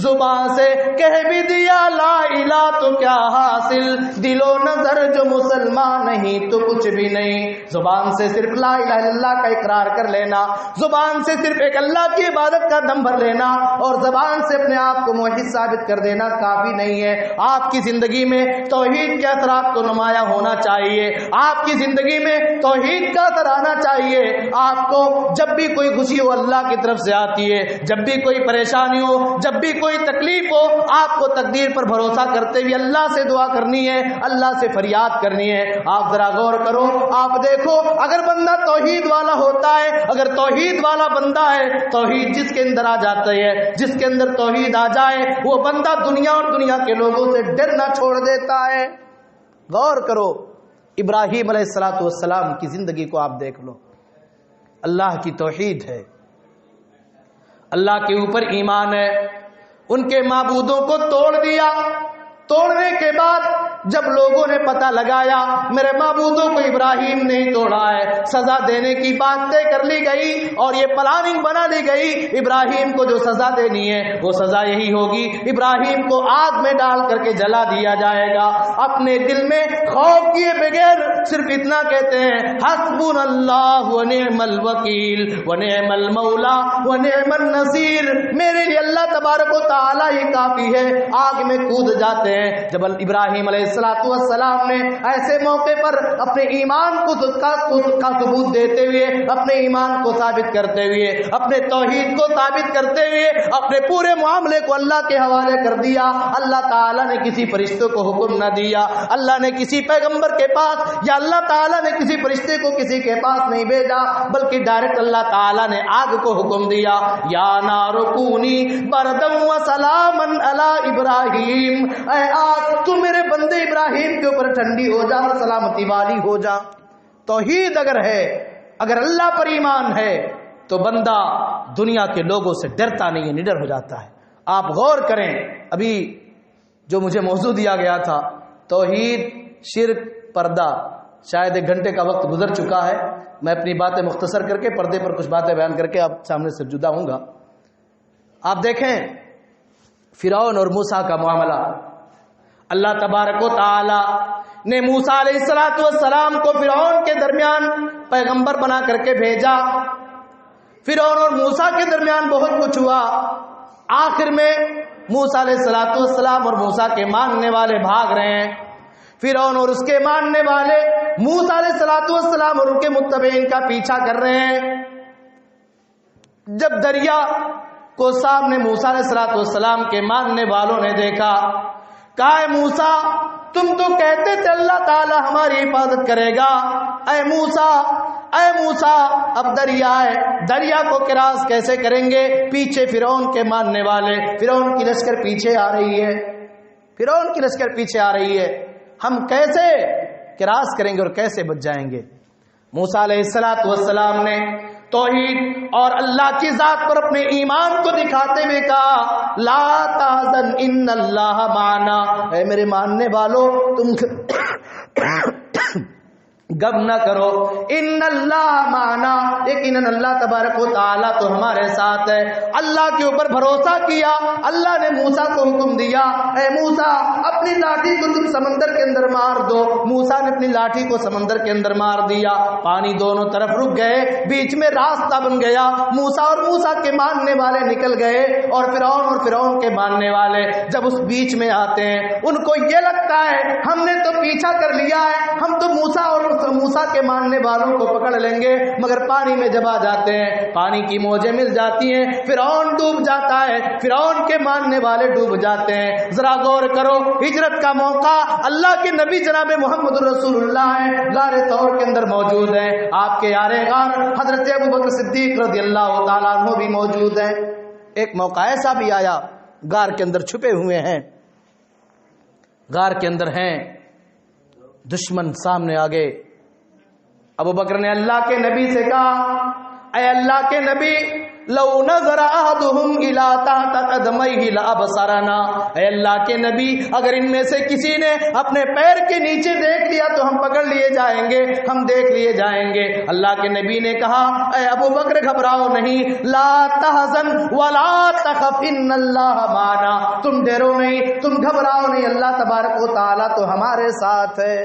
زبان سے کہہ بھی دیا لا الہ تو کیا حاصل، دل و نظر جو مسلمان نہیں تو کچھ بھی نہیں. زبان سے صرف لا الہ الا اللہ کا اقرار کر لینا، زبان سے صرف ایک اللہ کی عبادت کا دم بھر لینا اور زبان سے اپنے آپ کو موحد ثابت کر دینا کافی نہیں ہے. آپ کی زندگی میں توحید کے اثرات کو نمایاں ہونا چاہیے، آپ کی زندگی میں توحید کا اثر آنا چاہیے. آپ کو جب بھی کوئی خوشی ہو اللہ کی طرف سے آتی ہے، جب بھی کوئی پریشانی ہو، جب بھی کوئی تکلیف ہو، آپ کو تقدیر پر بھروسہ کرتے ہوئے اللہ سے دعا کرنی ہے، اللہ سے فریاد کرنی ہے. آپ ذرا غور کرو، آپ دیکھو، اگر بندہ توحید والا ہوتا ہے، اگر توحید والا بندہ ہے، توحید جس کے اندر آ جاتا ہے، جس کے اندر توحید آ جائے، وہ بندہ دنیا اور دنیا کے لوگوں سے ڈرنا چھوڑ دیتا ہے. غور کرو، ابراہیم علیہ السلام کی زندگی کو آپ دیکھ لو. اللہ کی توحید ہے، اللہ کے اوپر ایمان ہے. ان کے معبودوں کو توڑ دیا، توڑنے کے بعد جب لوگوں نے پتہ لگایا میرے معبودوں کو ابراہیم نے ہی توڑا ہے، سزا دینے کی بات طے کر لی گئی اور یہ پلاننگ بنا لی گئی. ابراہیم کو جو سزا دینی ہے وہ سزا یہی ہوگی، ابراہیم کو آگ میں ڈال کر کے جلا دیا جائے گا. اپنے دل میں خوف کیے بغیر صرف اتنا کہتے ہیں حسبنا اللہ ونعم الوکیل ونعم المولا ونعم النصیر، میرے لیے اللہ تبارک و تعالی ہی کافی ہے. آگ میں کود جاتے ہیں. جب ابراہیم علیہ السلام نے ایسے موقع پر اپنے ایمان کو کا ثبوت دیتے ہوئے، اپنے ایمان کو ثابت کرتے ہوئے، اپنے توحید کو ثابت کرتے ہوئے اپنے پورے معاملے کو اللہ کے حوالے کر دیا. اللہ تعالیٰ نے کسی فرشتے کو حکم نہ دیا، اللہ نے کسی پیغمبر کے پاس یا اللہ تعالیٰ نے کسی فرشتے کو کسی کے پاس نہیں بھیجا، بلکہ ڈائریکٹ اللہ تعالیٰ نے آگ کو حکم دیا یا نار کونی بردا وسلاما علی ابراہیم، اے آگ تو میرے بندے ابراہیم کے اوپر ٹھنڈی ہو جا، سلامتی والی ہو جا. توحید اگر ہے، اگر اللہ پر ایمان ہے تو بندہ دنیا کے لوگوں سے ڈرتا نہیں ہے، نڈر ہو جاتا ہے. آپ غور کریں، ابھی جو مجھے موضوع دیا گیا تھا توحید، شرک، پردہ، شاید 1 گھنٹے کا وقت گزر چکا ہے. میں اپنی باتیں مختصر کر کے پردے پر کچھ باتیں بیان کر کے آپ سامنے سے جدا ہوں گا. آپ دیکھیں فرعون اور موسیٰ کا معاملہ. اللہ تبارک و تعالی نے موسیٰ علیہ السلام کو فرعون کے درمیان پیغمبر بنا کر کے بھیجا. فرعون اور موسیٰ کے درمیان بہت کچھ ہوا. آخر میں موسیٰ علیہ السلام اور موسیٰ کے ماننے والے بھاگ رہے ہیں. فرعون اور اس کے ماننے والے موسیٰ علیہ السلام اور ان کے متبعین کا پیچھا کر رہے ہیں. جب دریا کو سامنے موسیٰ علیہ السلام کے ماننے والوں نے دیکھا، کہا اے موسیٰ تم تو کہتے تھے اللہ تعالی ہماری حفاظت کرے گا، اے موسیٰ اب دریا ہے، دریا کو کراس کیسے کریں گے؟ پیچھے فرعون کے ماننے والے، فرعون کی لشکر پیچھے آ رہی ہے، فرعون کی لشکر پیچھے آ رہی ہے، ہم کیسے کراس کریں گے اور کیسے بچ جائیں گے؟ موسیٰ علیہ السلام نے توحید اور اللہ کی ذات پر اپنے ایمان کو دکھاتے ہوئے کہا لا تحزن ان اللہ معنا، اے میرے ماننے والوں تم غم نہ کرو، ان اللہ معنا، یقیناً اللہ تبارک و تعالیٰ تو ہمارے ساتھ ہے. اللہ کے اوپر بھروسہ کیا. اللہ نے موسیٰ کو حکم دیا اے موسیٰ اپنی لاٹھی کو تم سمندر کے اندر مار دو. موسیٰ نے اپنی لاٹھی کو سمندر کے اندر مار دیا. پانی دونوں طرف رک گئے، بیچ میں راستہ بن گیا. موسیٰ اور موسیٰ کے ماننے والے نکل گئے اور فرعون کے ماننے والے جب اس بیچ میں آتے ہیں ان کو یہ لگتا ہے ہم نے تو پیچھا کر لیا ہے، ہم تو موسیٰ اور تو موسیٰ کے ماننے والوں کو پکڑ لیں گے، مگر پانی میں جب آ جاتے ہیں پانی کی موجیں مل جاتی ہیں، فرعون ڈوب جاتا ہے، فرعون کے ماننے والے ڈوب جاتے ہیں۔ ذرا غور کرو، ہجرت کا موقع اللہ کے نبی جناب محمد رسول اللہ ہیں، غار طور کے اندر موجود ہیں، آپ کے یار غار حضرت ابوبکر صدیق رضی اللہ تعالیٰ عنہ بھی موجود ہیں۔ ایک موقع ایسا بھی آیا، غار کے اندر چھپے ہوئے ہیں، غار کے اندر ہیں، دشمن سامنے آ گئے۔ ابو بکر نے اللہ کے نبی سے کہا، اے اللہ کے نبی، لو نظر احدهم الى تحت قدميه لابصرنا، اے اللہ کے نبی اگر ان میں سے کسی نے اپنے پیر کے نیچے دیکھ لیا تو ہم پکڑ لیے جائیں گے، ہم دیکھ لیے جائیں گے۔ اللہ کے نبی نے کہا، اے ابو بکر گھبراؤ نہیں، لا تحزن ولا تخف ان اللہ معنا، تم ڈرو نہیں، تم گھبراؤ نہیں، اللہ تبارک و تعالی تو ہمارے ساتھ ہے۔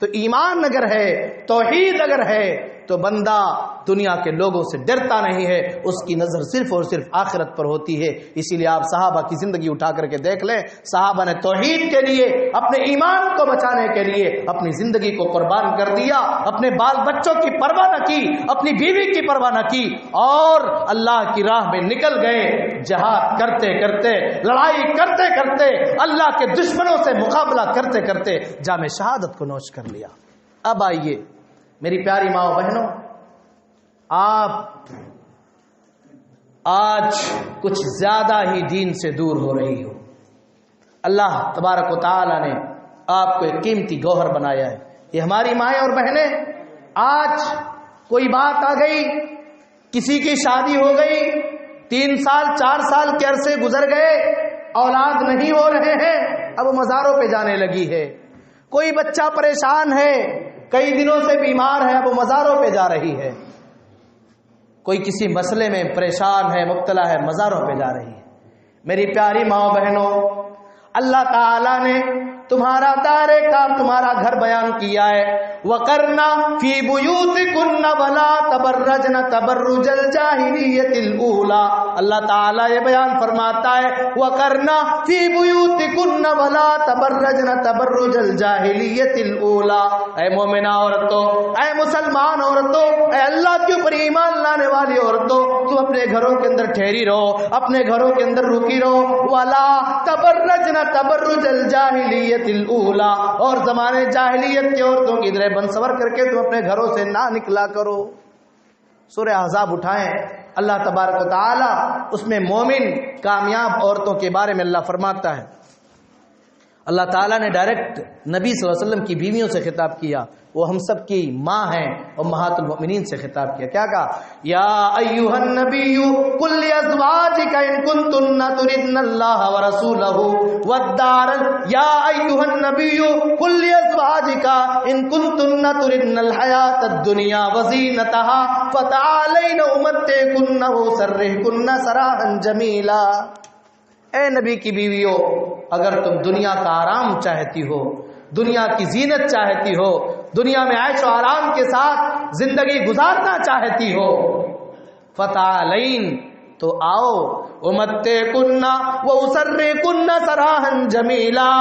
تو ایمان اگر ہے، توحید اگر ہے، تو بندہ دنیا کے لوگوں سے ڈرتا نہیں ہے، اس کی نظر صرف اور صرف آخرت پر ہوتی ہے۔ اسی لیے آپ صحابہ کی زندگی اٹھا کر کے دیکھ لیں، صحابہ نے توحید کے لیے، اپنے ایمان کو بچانے کے لیے اپنی زندگی کو قربان کر دیا، اپنے بال بچوں کی پرواہ نہ کی، اپنی بیوی کی پرواہ نہ کی، اور اللہ کی راہ میں نکل گئے، جہاد کرتے کرتے، لڑائی کرتے کرتے، اللہ کے دشمنوں سے مقابلہ کرتے کرتے جام شہادت کو نوش کر لیا۔ اب آئیے میری پیاری ماں و بہنوں، آپ آج کچھ زیادہ ہی دین سے دور ہو رہی ہو۔ اللہ تبارک و تعالی نے آپ کو ایک قیمتی گوہر بنایا ہے۔ یہ ہماری مائیں اور بہنیں، آج کوئی بات آ گئی، کسی کی شادی ہو گئی، 3 سال 4 سال کے عرصے گزر گئے، اولاد نہیں ہو رہے ہیں، اب وہ مزاروں پہ جانے لگی ہے۔ کوئی بچہ پریشان ہے، کئی دنوں سے بیمار ہے، اب وہ مزاروں پہ جا رہی ہے۔ کوئی کسی مسئلے میں پریشان ہے، مبتلا ہے، مزاروں پہ جا رہی ہے۔ میری پیاری ماں بہنوں، اللہ تعالی نے تمہارا دار کار، تمہارا گھر بیان کیا ہے، وَقَرْنَا فِي بُيُوتِكُنَّ وَلَا تَبَرَّجْنَ تَبَرُّجَ الْجَاهِلِيَّةِ الْأُولَى۔ اللہ تعالیٰ یہ بیان فرماتا ہے، وَقَرْنَا فِي بُيُوتِكُنَّ وَلَا تَبَرَّجْنَ تَبَرُّجَ الْجَاهِلِيَّةِ الْأُولَى۔ اے مومنہ عورتوں، اے مسلمان عورتوں، اے اللہ کے اوپر ایمان لانے والی عورتوں، تم اپنے گھروں کے اندر ٹھہری رہو، اپنے گھروں کے اندر رکی رہو۔ وَلَا تَبَرَّجْنَ تَبَرُّجَ الْجَاهِلِيَّةِ الْأُولَى، اور زمانے جاہلیت کی عورتوں کی طرح بن سور کر کے تم اپنے گھروں سے نہ نکلا کرو۔ سورہ احزاب اٹھائیں، اللہ تبارک و تعالی اس میں مومن کامیاب عورتوں کے بارے میں اللہ فرماتا ہے۔ اللہ تعالیٰ نے ڈائریکٹ نبی صلی اللہ علیہ وسلم کی بیویوں سے خطاب کیا، وہ ہم سب کی ماں ہیں، امہات المؤمنین سے خطاب کیا۔ کیا کہا؟ یا ایھا النبی قل لازواجک ان کنتن تردن اللہ ورسولہ والدار، یا ایھا النبی قل لازواجک ان کنتن تردن الحیاۃ الدنیا وزینتها فتعالین امتعکن واسرحکن سراحا جمیلا۔ اے نبی کی بیویوں، اگر تم دنیا کا آرام چاہتی ہو، دنیا کی زینت چاہتی ہو، دنیا میں عیش و آرام کے ساتھ زندگی گزارنا چاہتی ہو، فتعالین، تو آؤ، امتعکن واسرحکن سراحا جمیلا۔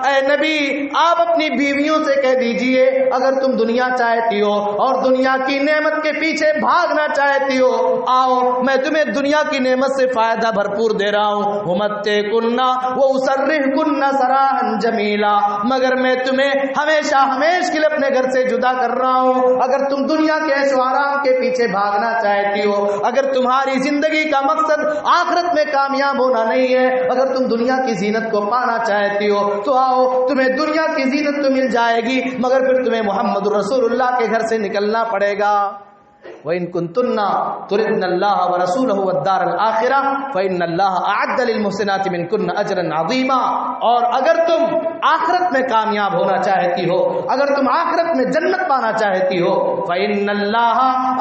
اے نبی، آپ اپنی بیویوں سے کہہ دیجئے، اگر تم دنیا چاہتی ہو اور دنیا کی نعمت کے پیچھے بھاگنا چاہتی ہو، آؤ، میں تمہیں دنیا کی نعمت سے فائدہ بھرپور دے رہا ہوں۔ امتعکن واسرحکن سراحا جمیلا، مگر میں تمہیں ہمیشہ کے لیے اپنے گھر سے جدا کر رہا ہوں۔ اگر تم دنیا کے عیش و آرام کے پیچھے بھاگنا چاہتی ہو، اگر تمہاری زندگی کا مقصد آخرت میں کامیاب ہونا نہیں ہے، اگر تم دنیا کی زینت کو پانا چاہتی ہو، تو آؤ، تمہیں دنیا کی زینت تو مل جائے گی، مگر پھر تمہیں محمد رسول اللہ کے گھر سے نکلنا پڑے گا۔ وَإِن كُنتُنَّ تُرِدْنَ اللَّهَ وَرَسُولَهُ وَالدَّارَ الْآخِرَةَ فَإِنَّ اللَّهَ أَعَدَّ لِلْمُحْسِنَاتِ مِنكُنَّ أَجْرًا عَظِيمًا۔ اور اگر تم آخرت میں کامیاب ہونا چاہتی ہو، اگر تم آخرت میں جنت پانا چاہتی ہو، فَإِنَّ اللَّهَ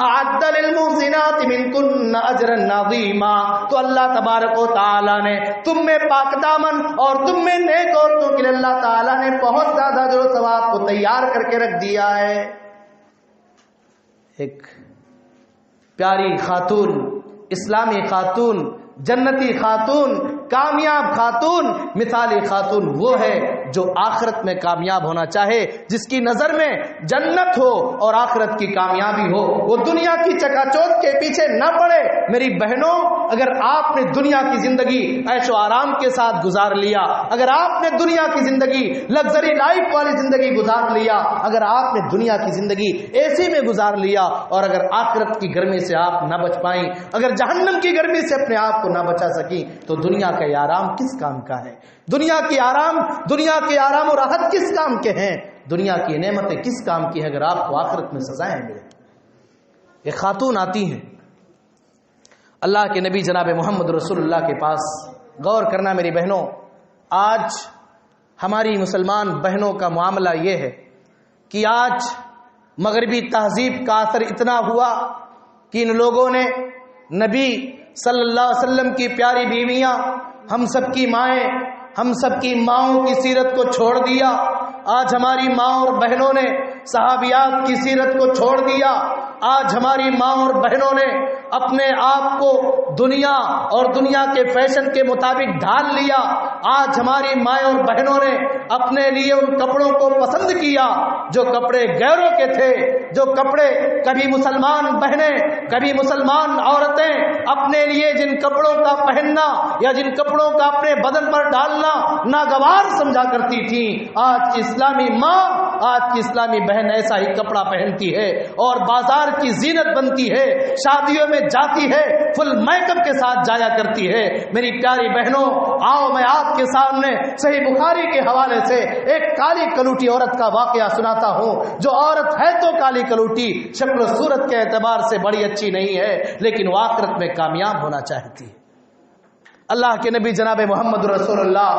أَعَدَّ لِلْمُحْسِنَاتِ مِنكُنَّ أَجْرًا عَظِيمًا۔ تو اللہ تبارک و تعالی نے تم میں پاک دامن اور تم میں نیک عورتوں کے لیے اللہ تعالی نے بہت زیادہ اجر و ثواب کو تیار کر کے رکھ دیا ہے۔ ایک پیاری خاتون، اسلامی خاتون جنتی خاتون، کامیاب خاتون، مثالی خاتون وہ ہے جو آخرت میں کامیاب ہونا چاہے، جس کی نظر میں جنت ہو اور آخرت کی کامیابی ہو، وہ دنیا کی چکا چوند کے پیچھے نہ پڑے۔ میری بہنوں، اگر آپ نے دنیا کی زندگی عیش و آرام کے ساتھ گزار لیا، اگر آپ نے دنیا کی زندگی لگژری لائف والی زندگی گزار لیا، اگر آپ نے دنیا کی زندگی اے سی میں گزار لیا، اور اگر آخرت کی گرمی سے آپ نہ بچ پائیں، اگر جہنم کی گرمی سے اپنے آپ کو نہ بچا سکی، تو دنیا کا یہ آرام کس کام کا ہے؟ دنیا کے آرام و راحت کس کام کے ہیں؟ دنیا کی نعمتیں کس کام کی ہیں اگر آپ کو آخرت میں سزائیں ملیں؟ یہ خاتون آتی ہیں اللہ کے نبی جناب محمد رسول اللہ کے پاس۔ غور کرنا میری بہنوں، آج ہماری مسلمان بہنوں کا معاملہ یہ ہے کہ آج مغربی تہذیب کا اثر اتنا ہوا کہ ان لوگوں نے نبی صلی اللہ علیہ وسلم کی پیاری بیویاں، ہم سب کی مائیں، ہم سب کی ماؤں کی سیرت کو چھوڑ دیا۔ آج ہماری ماں اور بہنوں نے صحابیات کی سیرت کو چھوڑ دیا۔ آج ہماری ماں اور بہنوں نے اپنے آپ کو دنیا اور دنیا کے فیشن کے مطابق ڈھال لیا۔ آج ہماری ماں اور بہنوں نے اپنے لیے ان کپڑوں کو پسند کیا جو کپڑے غیروں کے تھے، جو کپڑے کبھی مسلمان بہنیں، کبھی مسلمان عورتیں اپنے لیے جن کپڑوں کا پہننا یا جن کپڑوں کا اپنے بدن پر ڈالنا ناگوار سمجھا کرتی تھیں، آج کی اسلامی ماں، آج کی اسلامی بہن ایسا ہی کپڑا پہنتی ہے اور بازار کی زینت بنتی ہے، شادیوں میں جاتی ہے، فل میک اپ کے ساتھ جایا کرتی ہے۔ میری پیاری بہنوں، آؤ میں آپ کے سامنے صحیح بخاری کے حوالے سے ایک کالی کلوٹی عورت کا واقعہ سناتا ہوں، جو عورت ہے تو کالی کلوٹی، شکل و صورت کے اعتبار سے بڑی اچھی نہیں ہے، لیکن وہ آخرت میں کامیاب ہونا چاہتی ہے۔ اللہ کے نبی جناب محمد رسول اللہ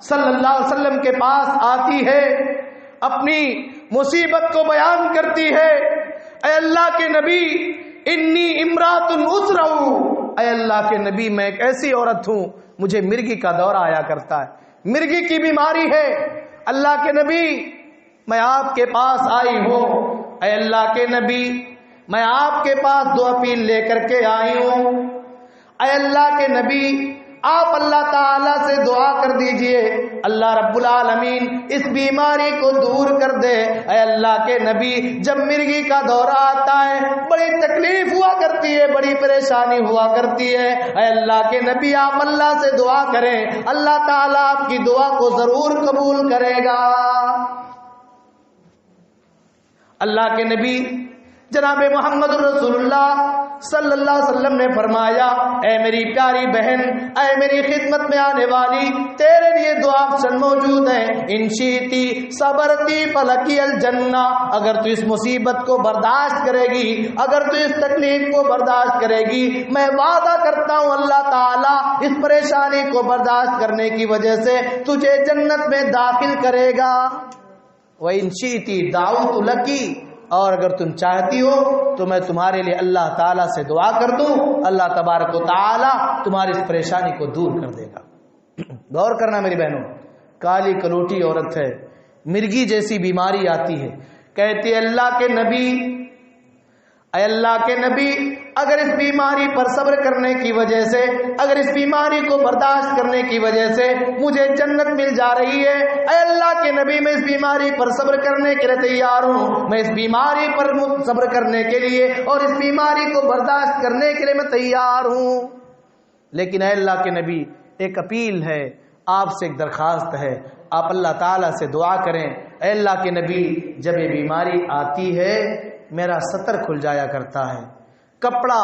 صلی اللہ علیہ وسلم کے پاس آتی ہے، اپنی مصیبت کو بیان کرتی ہے۔ اے اللہ کے نبی، انی امرات اسرع، اے اللہ کے نبی میں ایک ایسی عورت ہوں، مجھے مرگی کا دورہ آیا کرتا ہے، مرگی کی بیماری ہے۔ اللہ کے نبی، میں آپ کے پاس آئی ہوں۔ اے اللہ کے نبی، میں آپ کے پاس دو اپیل لے کر کے آئی ہوں۔ اے اللہ کے نبی، آپ اللہ تعالیٰ سے دعا کر دیجئے، اللہ رب العالمین اس بیماری کو دور کر دے۔ اے اللہ کے نبی، جب مرگی کا دورہ آتا ہے بڑی تکلیف ہوا کرتی ہے، بڑی پریشانی ہوا کرتی ہے۔ اے اللہ کے نبی، آپ اللہ سے دعا کریں، اللہ تعالیٰ آپ کی دعا کو ضرور قبول کرے گا۔ اللہ کے نبی جناب محمد رسول اللہ صلی اللہ علیہ وسلم نے فرمایا، اے میری پیاری بہن، اے میری خدمت میں آنے والی، تیرے لیے دو آپشن موجود ہیں، ان شئتی صبرتی فلکی الجنہ، اگر تو اس مصیبت کو برداشت کرے گی، اگر تو اس تکلیف کو برداشت کرے گی، میں وعدہ کرتا ہوں اللہ تعالیٰ اس پریشانی کو برداشت کرنے کی وجہ سے تجھے جنت میں داخل کرے گا۔ وَإِن شِئْتِ دَعَوْتُ لَكِ، اور اگر تم چاہتی ہو تو میں تمہارے لیے اللہ تعالیٰ سے دعا کر دوں، اللہ تبارک و تعالیٰ تمہاری اس پریشانی کو دور کر دے گا۔ غور کرنا میری بہنوں، کالی کلوٹی عورت ہے، مرگی جیسی بیماری آتی ہے، کہتی ہے اللہ کے نبی، اے اللہ کے نبی، اگر اس بیماری پر صبر کرنے کی وجہ سے، اگر اس بیماری کو برداشت کرنے کی وجہ سے مجھے جنت مل جا رہی ہے، اے اللہ کے نبی، میں اس بیماری پر صبر کرنے کے لیے تیار ہوں، میں اس بیماری پر صبر کرنے کے لیے اور اس بیماری کو برداشت کرنے کے لیے میں تیار ہوں۔ لیکن اے اللہ کے نبی، ایک اپیل ہے، آپ سے ایک درخواست ہے، آپ اللہ تعالیٰ سے دعا کریں۔ اے اللہ کے نبی، جب یہ بیماری آتی ہے میرا سطر کھل جایا کرتا ہے، کپڑا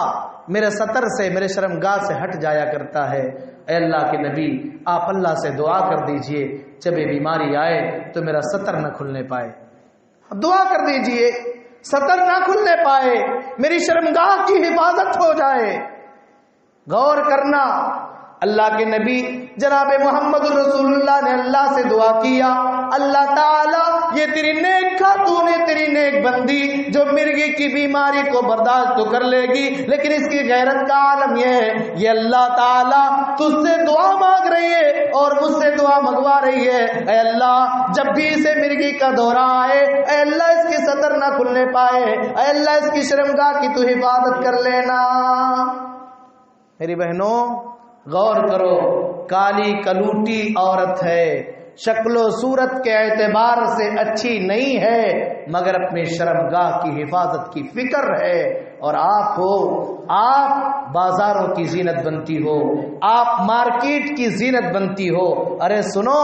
میرے سطر سے، میرے شرمگاہ سے ہٹ جایا کرتا ہے۔ اے اللہ کے نبی، آپ اللہ سے دعا کر دیجئے، جب یہ بیماری آئے تو میرا سطر نہ کھلنے پائے، دعا کر دیجئے سطر نہ کھلنے پائے، میری شرمگاہ کی حفاظت ہو جائے۔ غور کرنا، اللہ کے نبی جناب محمد رسول اللہ نے اللہ سے دعا کیا، اللہ تعالیٰ یہ تیری نیک خاتون ہے، تیری نیک بندی جو مرگی کی بیماری کو برداشت تو کر لے گی، لیکن اس کی غیرت کا عالم یہ ہے، یہ اللہ تعالیٰ تجھ سے دعا مانگ رہی ہے اور مجھ سے دعا منگوا رہی ہے۔ اے اللہ، جب بھی اسے مرگی کا دورہ آئے، اے اللہ اس کی سطر نہ کھلنے پائے، اے اللہ اس کی شرمگاہ کی تو حفاظت کر لینا۔ میری بہنوں، غور کرو، کالی کلوٹی عورت ہے، شکل و صورت کے اعتبار سے اچھی نہیں ہے، مگر اپنے شرمگاہ کی حفاظت کی فکر ہے، اور آپ بازاروں کی زینت بنتی ہو، آپ مارکیٹ کی زینت بنتی ہو۔ ارے سنو،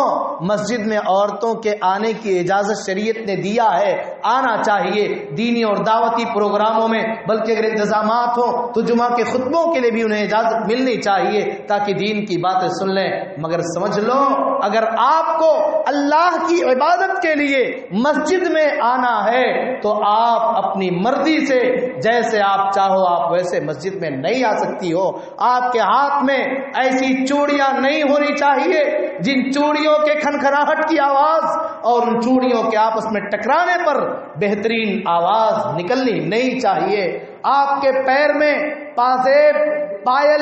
مسجد میں عورتوں کے آنے کی اجازت شریعت نے دیا ہے، آنا چاہیے دینی اور دعوتی پروگراموں میں، بلکہ اگر انتظامات ہوں تو جمعہ کے خطبوں کے لیے بھی انہیں اجازت ملنی چاہیے تاکہ دین کی باتیں سن لیں۔ مگر سمجھ لو، اگر آپ کو اللہ کی عبادت کے لیے مسجد میں آنا ہے تو آپ اپنی مرضی سے جیسے آپ چاہو آپ ویسے مسجد میں نہیں آ سکتی ہو۔ آپ کے ہاتھ میں ایسی چوڑیاں نہیں ہونی چاہیے جن چوڑیوں کے کھنکھناہٹ کی آواز اور ان چوڑیوں کے آپس میں ٹکرانے پر بہترین آواز نکلنی نہیں چاہیے۔ آپ کے پیر میں پازیب پائل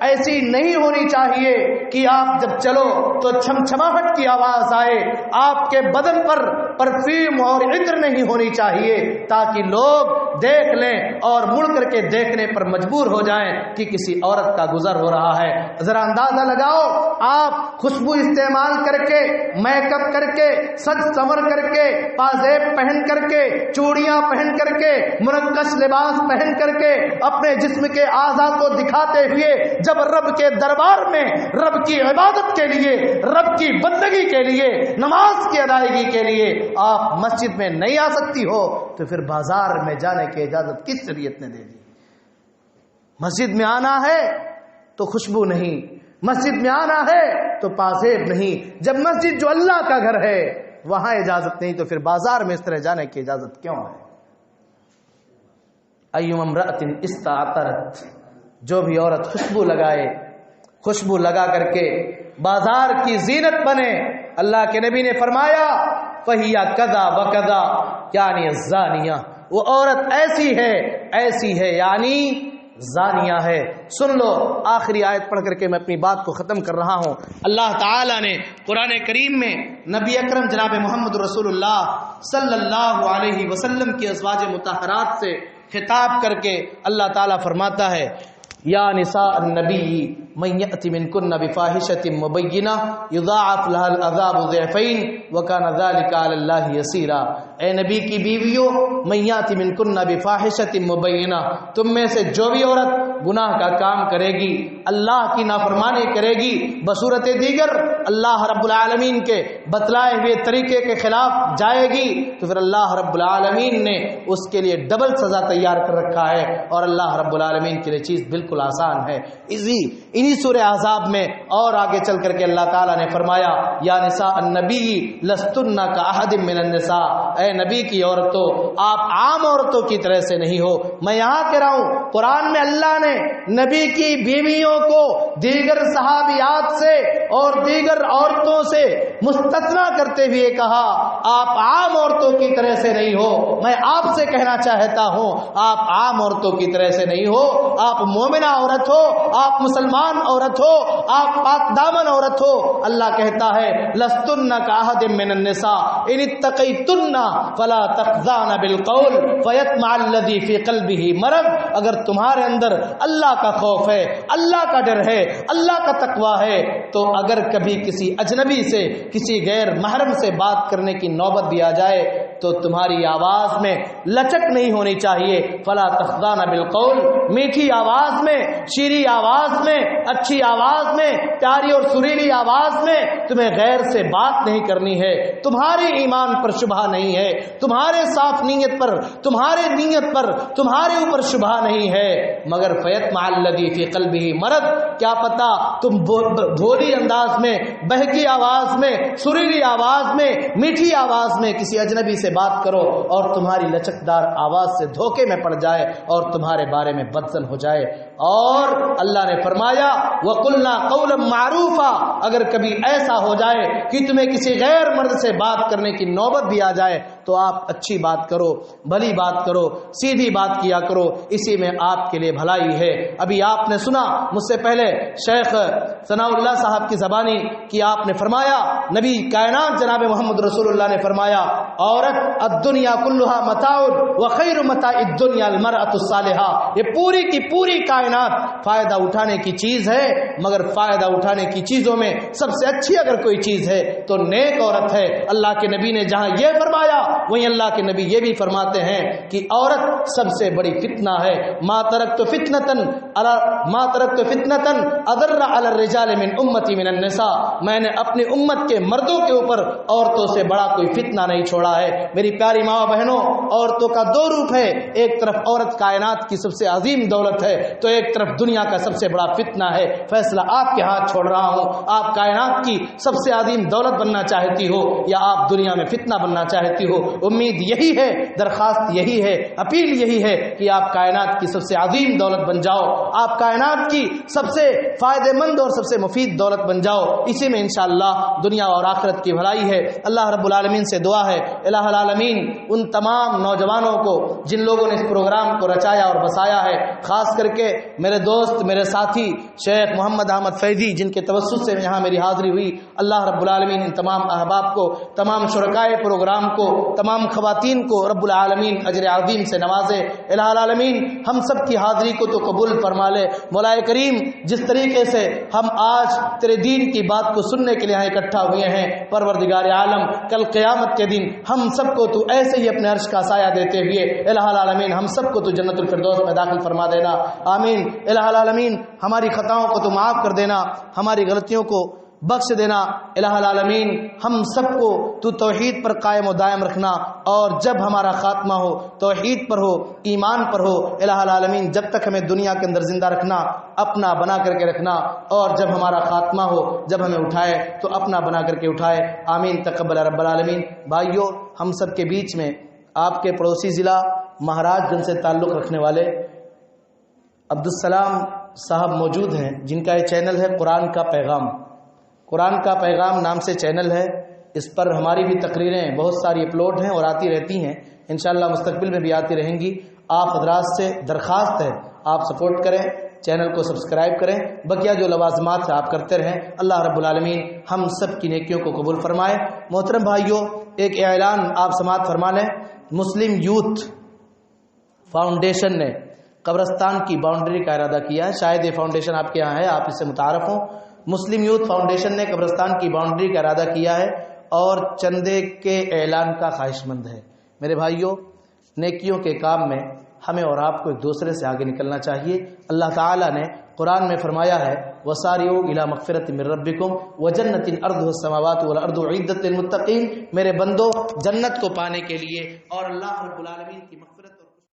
ایسی نہیں ہونی چاہیے کہ آپ جب چلو تو چھمچھماہٹ کی آواز آئے۔ آپ کے بدن پر پرفیوم اور عطر نہیں ہونی چاہیے تاکہ لوگ دیکھ لیں اور مڑ کر کے دیکھنے پر مجبور ہو جائیں کہ کسی عورت کا گزر ہو رہا ہے۔ ذرا اندازہ لگاؤ، آپ خوشبو استعمال کر کے، میک اپ کر کے، سج سنور کر کے، پازیب پہن کر کے، چوڑیاں پہن کر کے، منقش لباس پہن کر کے، اپنے جسم کے اعضاء کو دکھاتے ہوئے جب رب کے دربار میں رب کی عبادت کے لیے، رب کی بندگی کے لیے، نماز کی ادائیگی کے لیے آپ مسجد میں نہیں آ سکتی ہو تو پھر بازار میں جانے کی اجازت کس شریعت نے دے دی؟ مسجد میں آنا ہے تو خوشبو نہیں، مسجد میں آنا ہے تو پازیب نہیں۔ جب مسجد جو اللہ کا گھر ہے وہاں اجازت نہیں تو پھر بازار میں اس طرح جانے کی اجازت کیوں ہے؟ ایما امرأۃ استعطرت، جو بھی عورت خوشبو لگائے، خوشبو لگا کر کے بازار کی زینت بنے، اللہ کے نبی نے فرمایا فہی کذا وکذا، یعنی زانیہ، وہ عورت ایسی ہے یعنی زانیہ ہے۔ سن لو، آخری آیت پڑھ کر کے میں اپنی بات کو ختم کر رہا ہوں۔ اللہ تعالی نے قرآن کریم میں نبی اکرم جناب محمد رسول اللہ صلی اللہ علیہ وسلم کی ازواج مطہرات سے خطاب کر کے اللہ تعالیٰ فرماتا ہے یا نساء النبی من یأتی منکن بفاحشۃ مبینہ یضاعف لها العذاب ضعفین وکان ذلک علی اللہ یسیرا۔ اے نبی کی بیویوں، من یأتی منکن بفاحشۃ مبینہ، تم میں سے جو بھی عورت گناہ کا کام کرے گی، اللہ کی نافرمانی کرے گی، بصورت دیگر اللہ رب العالمین کے بتلائے ہوئے طریقے کے خلاف جائے گی، تو پھر اللہ رب العالمین نے اس کے لیے ڈبل سزا تیار کر رکھا ہے، اور اللہ رب العالمین کے لیے چیز بالکل آسان ہے۔ انہی سورہ احزاب میں اور آگے چل کر کے اللہ تعالیٰ نے فرمایا یا نساء النبی لستن کاحد من النساء، اے نبی کی عورتوں، آپ عام عورتوں کی طرح سے نہیں ہو۔ میں یہاں کہہ رہا ہوں، قرآن میں اللہ نے نبی کی بیویوں کو دیگر صحابیات سے اور دیگر عورتوں سے مستثنا کرتے ہوئے کہا آپ عام عورتوں کی طرح سے نہیں ہو۔ میں آپ سے کہنا چاہتا ہوں آپ عام عورتوں کی طرح سے نہیں ہو، آپ مومنہ عورت ہو، آپ مسلمان عورت ہو، آپ پاک دامن عورت ہو۔ اللہ کہتا ہے لستن کاحد من النساء ان اتقیتن فلا تخضعن بالقول فیطمع الذی فی قلبہ مرض، اگر تمہارے اندر اللہ کا خوف ہے، اللہ کا ڈر ہے، اللہ کا تقوی ہے، تو اگر کبھی کسی اجنبی سے، کسی غیر محرم سے بات کرنے کی نوبت بھی آ جائے تو تمہاری آواز میں لچک نہیں ہونی چاہیے۔ فلا تخضعن بالقول، میٹھی آواز میں، شیریں آواز میں، اچھی آواز میں، پیاری اور سریلی آواز میں تمہیں غیر سے بات نہیں کرنی ہے۔ تمہارے ایمان پر شبہ نہیں ہے، تمہارے صاف نیت پر، تمہارے نیت پر تمہارے اوپر شبہ نہیں ہے، مگر فیطمع الذی فی قلبہ مرض، کیا پتا تم بھولی انداز میں، بہکی آواز میں، سریلی آواز میں، میٹھی آواز میں کسی اجنبی سے بات کرو اور تمہاری لچکدار آواز سے دھوکے میں پڑ جائے اور تمہارے بارے میں بدظن ہو جائے۔ اور اللہ نے فرمایا وَقُلْنَا قَوْلًا مَعْرُوفًا، اگر کبھی ایسا ہو جائے کہ تمہیں کسی غیر مرد سے بات کرنے کی نوبت بھی آ جائے تو آپ اچھی بات کرو، بھلی بات کرو، سیدھی بات کیا کرو، اسی میں آپ کے لیے بھلائی ہے۔ ابھی آپ نے سنا مجھ سے پہلے شیخ ثناء اللہ صاحب کی زبانی کہ آپ نے فرمایا نبی کائنات جناب محمد رسول اللہ نے فرمایا عورت الدنیا کلھا متاع وخیر متاع الدنیا المرأۃ الصالحہ، یہ پوری کی پوری کائنات کائنات فائدہ اٹھانے کی چیز ہے، مگر فائدہ اٹھانے کی چیزوں میں سب سے اچھی اگر کوئی چیز ہے تو نیک عورت ہے۔ اللہ کے نبی نے جہاں یہ فرمایا وہیں اللہ کے نبی یہ بھی فرماتے ہیں کہ عورت سب سے بڑی فتنہ ہے۔ ما ترکت فتنة اضر علی الرجال من امتی من النساء، میں نے اپنی امت کے مردوں کے اوپر عورتوں سے بڑا کوئی فتنہ نہیں چھوڑا ہے۔ میری پیاری ماں بہنوں، عورتوں کا دو روپ ہے، ایک طرف عورت کائنات کی سب سے عظیم دولت ہے تو ایک طرف دنیا کا سب سے بڑا فتنہ ہے۔ فیصلہ آپ کے ہاتھ چھوڑ رہا ہوں، آپ کائنات کی سب سے عظیم دولت بننا چاہتی ہو یا آپ دنیا میں فتنہ بننا چاہتی ہو؟ امید یہی ہے، درخواست یہی ہے، اپیل یہی ہے کہ آپ کائنات کی سب سے عظیم دولت بن جاؤ، آپ کائنات کی سب سے فائدہ مند اور سب سے مفید دولت بن جاؤ۔ اسی میں انشاءاللہ دنیا اور آخرت کی بھلائی ہے۔ اللہ رب العالمین سے دعا ہے الہ العالمین ان تمام نوجوانوں کو جن لوگوں نے اس پروگرام کو رچایا اور بسایا ہے، خاص کر کے میرے دوست میرے ساتھی شیخ محمد احمد فیضی جن کے توسط سے یہاں میری حاضری ہوئی، اللہ رب العالمین ان تمام احباب کو، تمام شرکائے پروگرام کو، تمام خواتین کو رب العالمین اجر عظیم سے نوازے۔ الہ العالمین ہم سب کی حاضری کو تو قبول فرما لے۔ مولا کریم جس طریقے سے ہم آج تیرے دین کی بات کو سننے کے لیے یہاں اکٹھا ہوئے ہیں، پروردگار عالم کل قیامت کے دن ہم سب کو تو ایسے ہی اپنے عرش کا سایہ دیتے ہوئے الہ العالمین ہم سب کو تو جنت الفردوس میں داخل فرما دینا، آمین۔ الہ العالمین ہماری خطاؤں کو تو معاف کر دینا، ہماری غلطیوں کو بخش دینا۔ الہ العالمین ہم سب کو تو توحید پر قائم و دائم رکھنا، اور جب ہمارا خاتمہ ہو توحید پر ہو، ایمان پر ہو، الہ العالمین جب تک ہمیں دنیا کے اندر زندہ رکھنا اپنا بنا کر کے رکھنا، اور جب ہمارا خاتمہ ہو جب ہمیں اٹھائے تو اپنا بنا کر کے اٹھائے، آمین تقبل رب العالمین۔ بھائیو، ہم سب کے بیچ میں آپ کے پڑوسی ضلع مہاراج گنج سے تعلق رکھنے والے عبدالسلام صاحب موجود ہیں، جن کا یہ چینل ہے قرآن کا پیغام۔ قرآن کا پیغام نام سے چینل ہے، اس پر ہماری بھی تقریریں بہت ساری اپلوڈ ہیں اور آتی رہتی ہیں، انشاءاللہ مستقبل میں بھی آتی رہیں گی۔ آپ حضرات سے درخواست ہے آپ سپورٹ کریں، چینل کو سبسکرائب کریں، بقیہ جو لوازمات ہیں آپ کرتے رہیں۔ اللہ رب العالمین ہم سب کی نیکیوں کو قبول فرمائے۔ محترم بھائیوں، ایک اعلان آپ سماعت فرما لیں۔ مسلم یوتھ فاؤنڈیشن نے قبرستان کی باؤنڈری کا ارادہ کیا ہے، شاید یہ فاؤنڈیشن آپ کے یہاں ہے، آپ اس سے متعارف ہوں۔ مسلم یوتھ فاؤنڈیشن نے قبرستان کی باؤنڈری کا ارادہ کیا ہے اور چندے کے اعلان کا خواہش مند ہے۔ میرے بھائیوں، نیکیوں کے کام میں ہمیں اور آپ کو ایک دوسرے سے آگے نکلنا چاہیے۔ اللہ تعالیٰ نے قرآن میں فرمایا ہے وَسَارِعُوا إِلَىٰ مَغْفِرَةٍ مِّن رَّبِّكُمْ وَجَنَّةٍ أَرْضُهَا السَّمَاوَاتُ وَالْأَرْضُ أُعِدَّتْ لِلْمُتَّقِينَ، میرے بندو جنت کو پانے کے لیے اور اللہ رب العالمین کی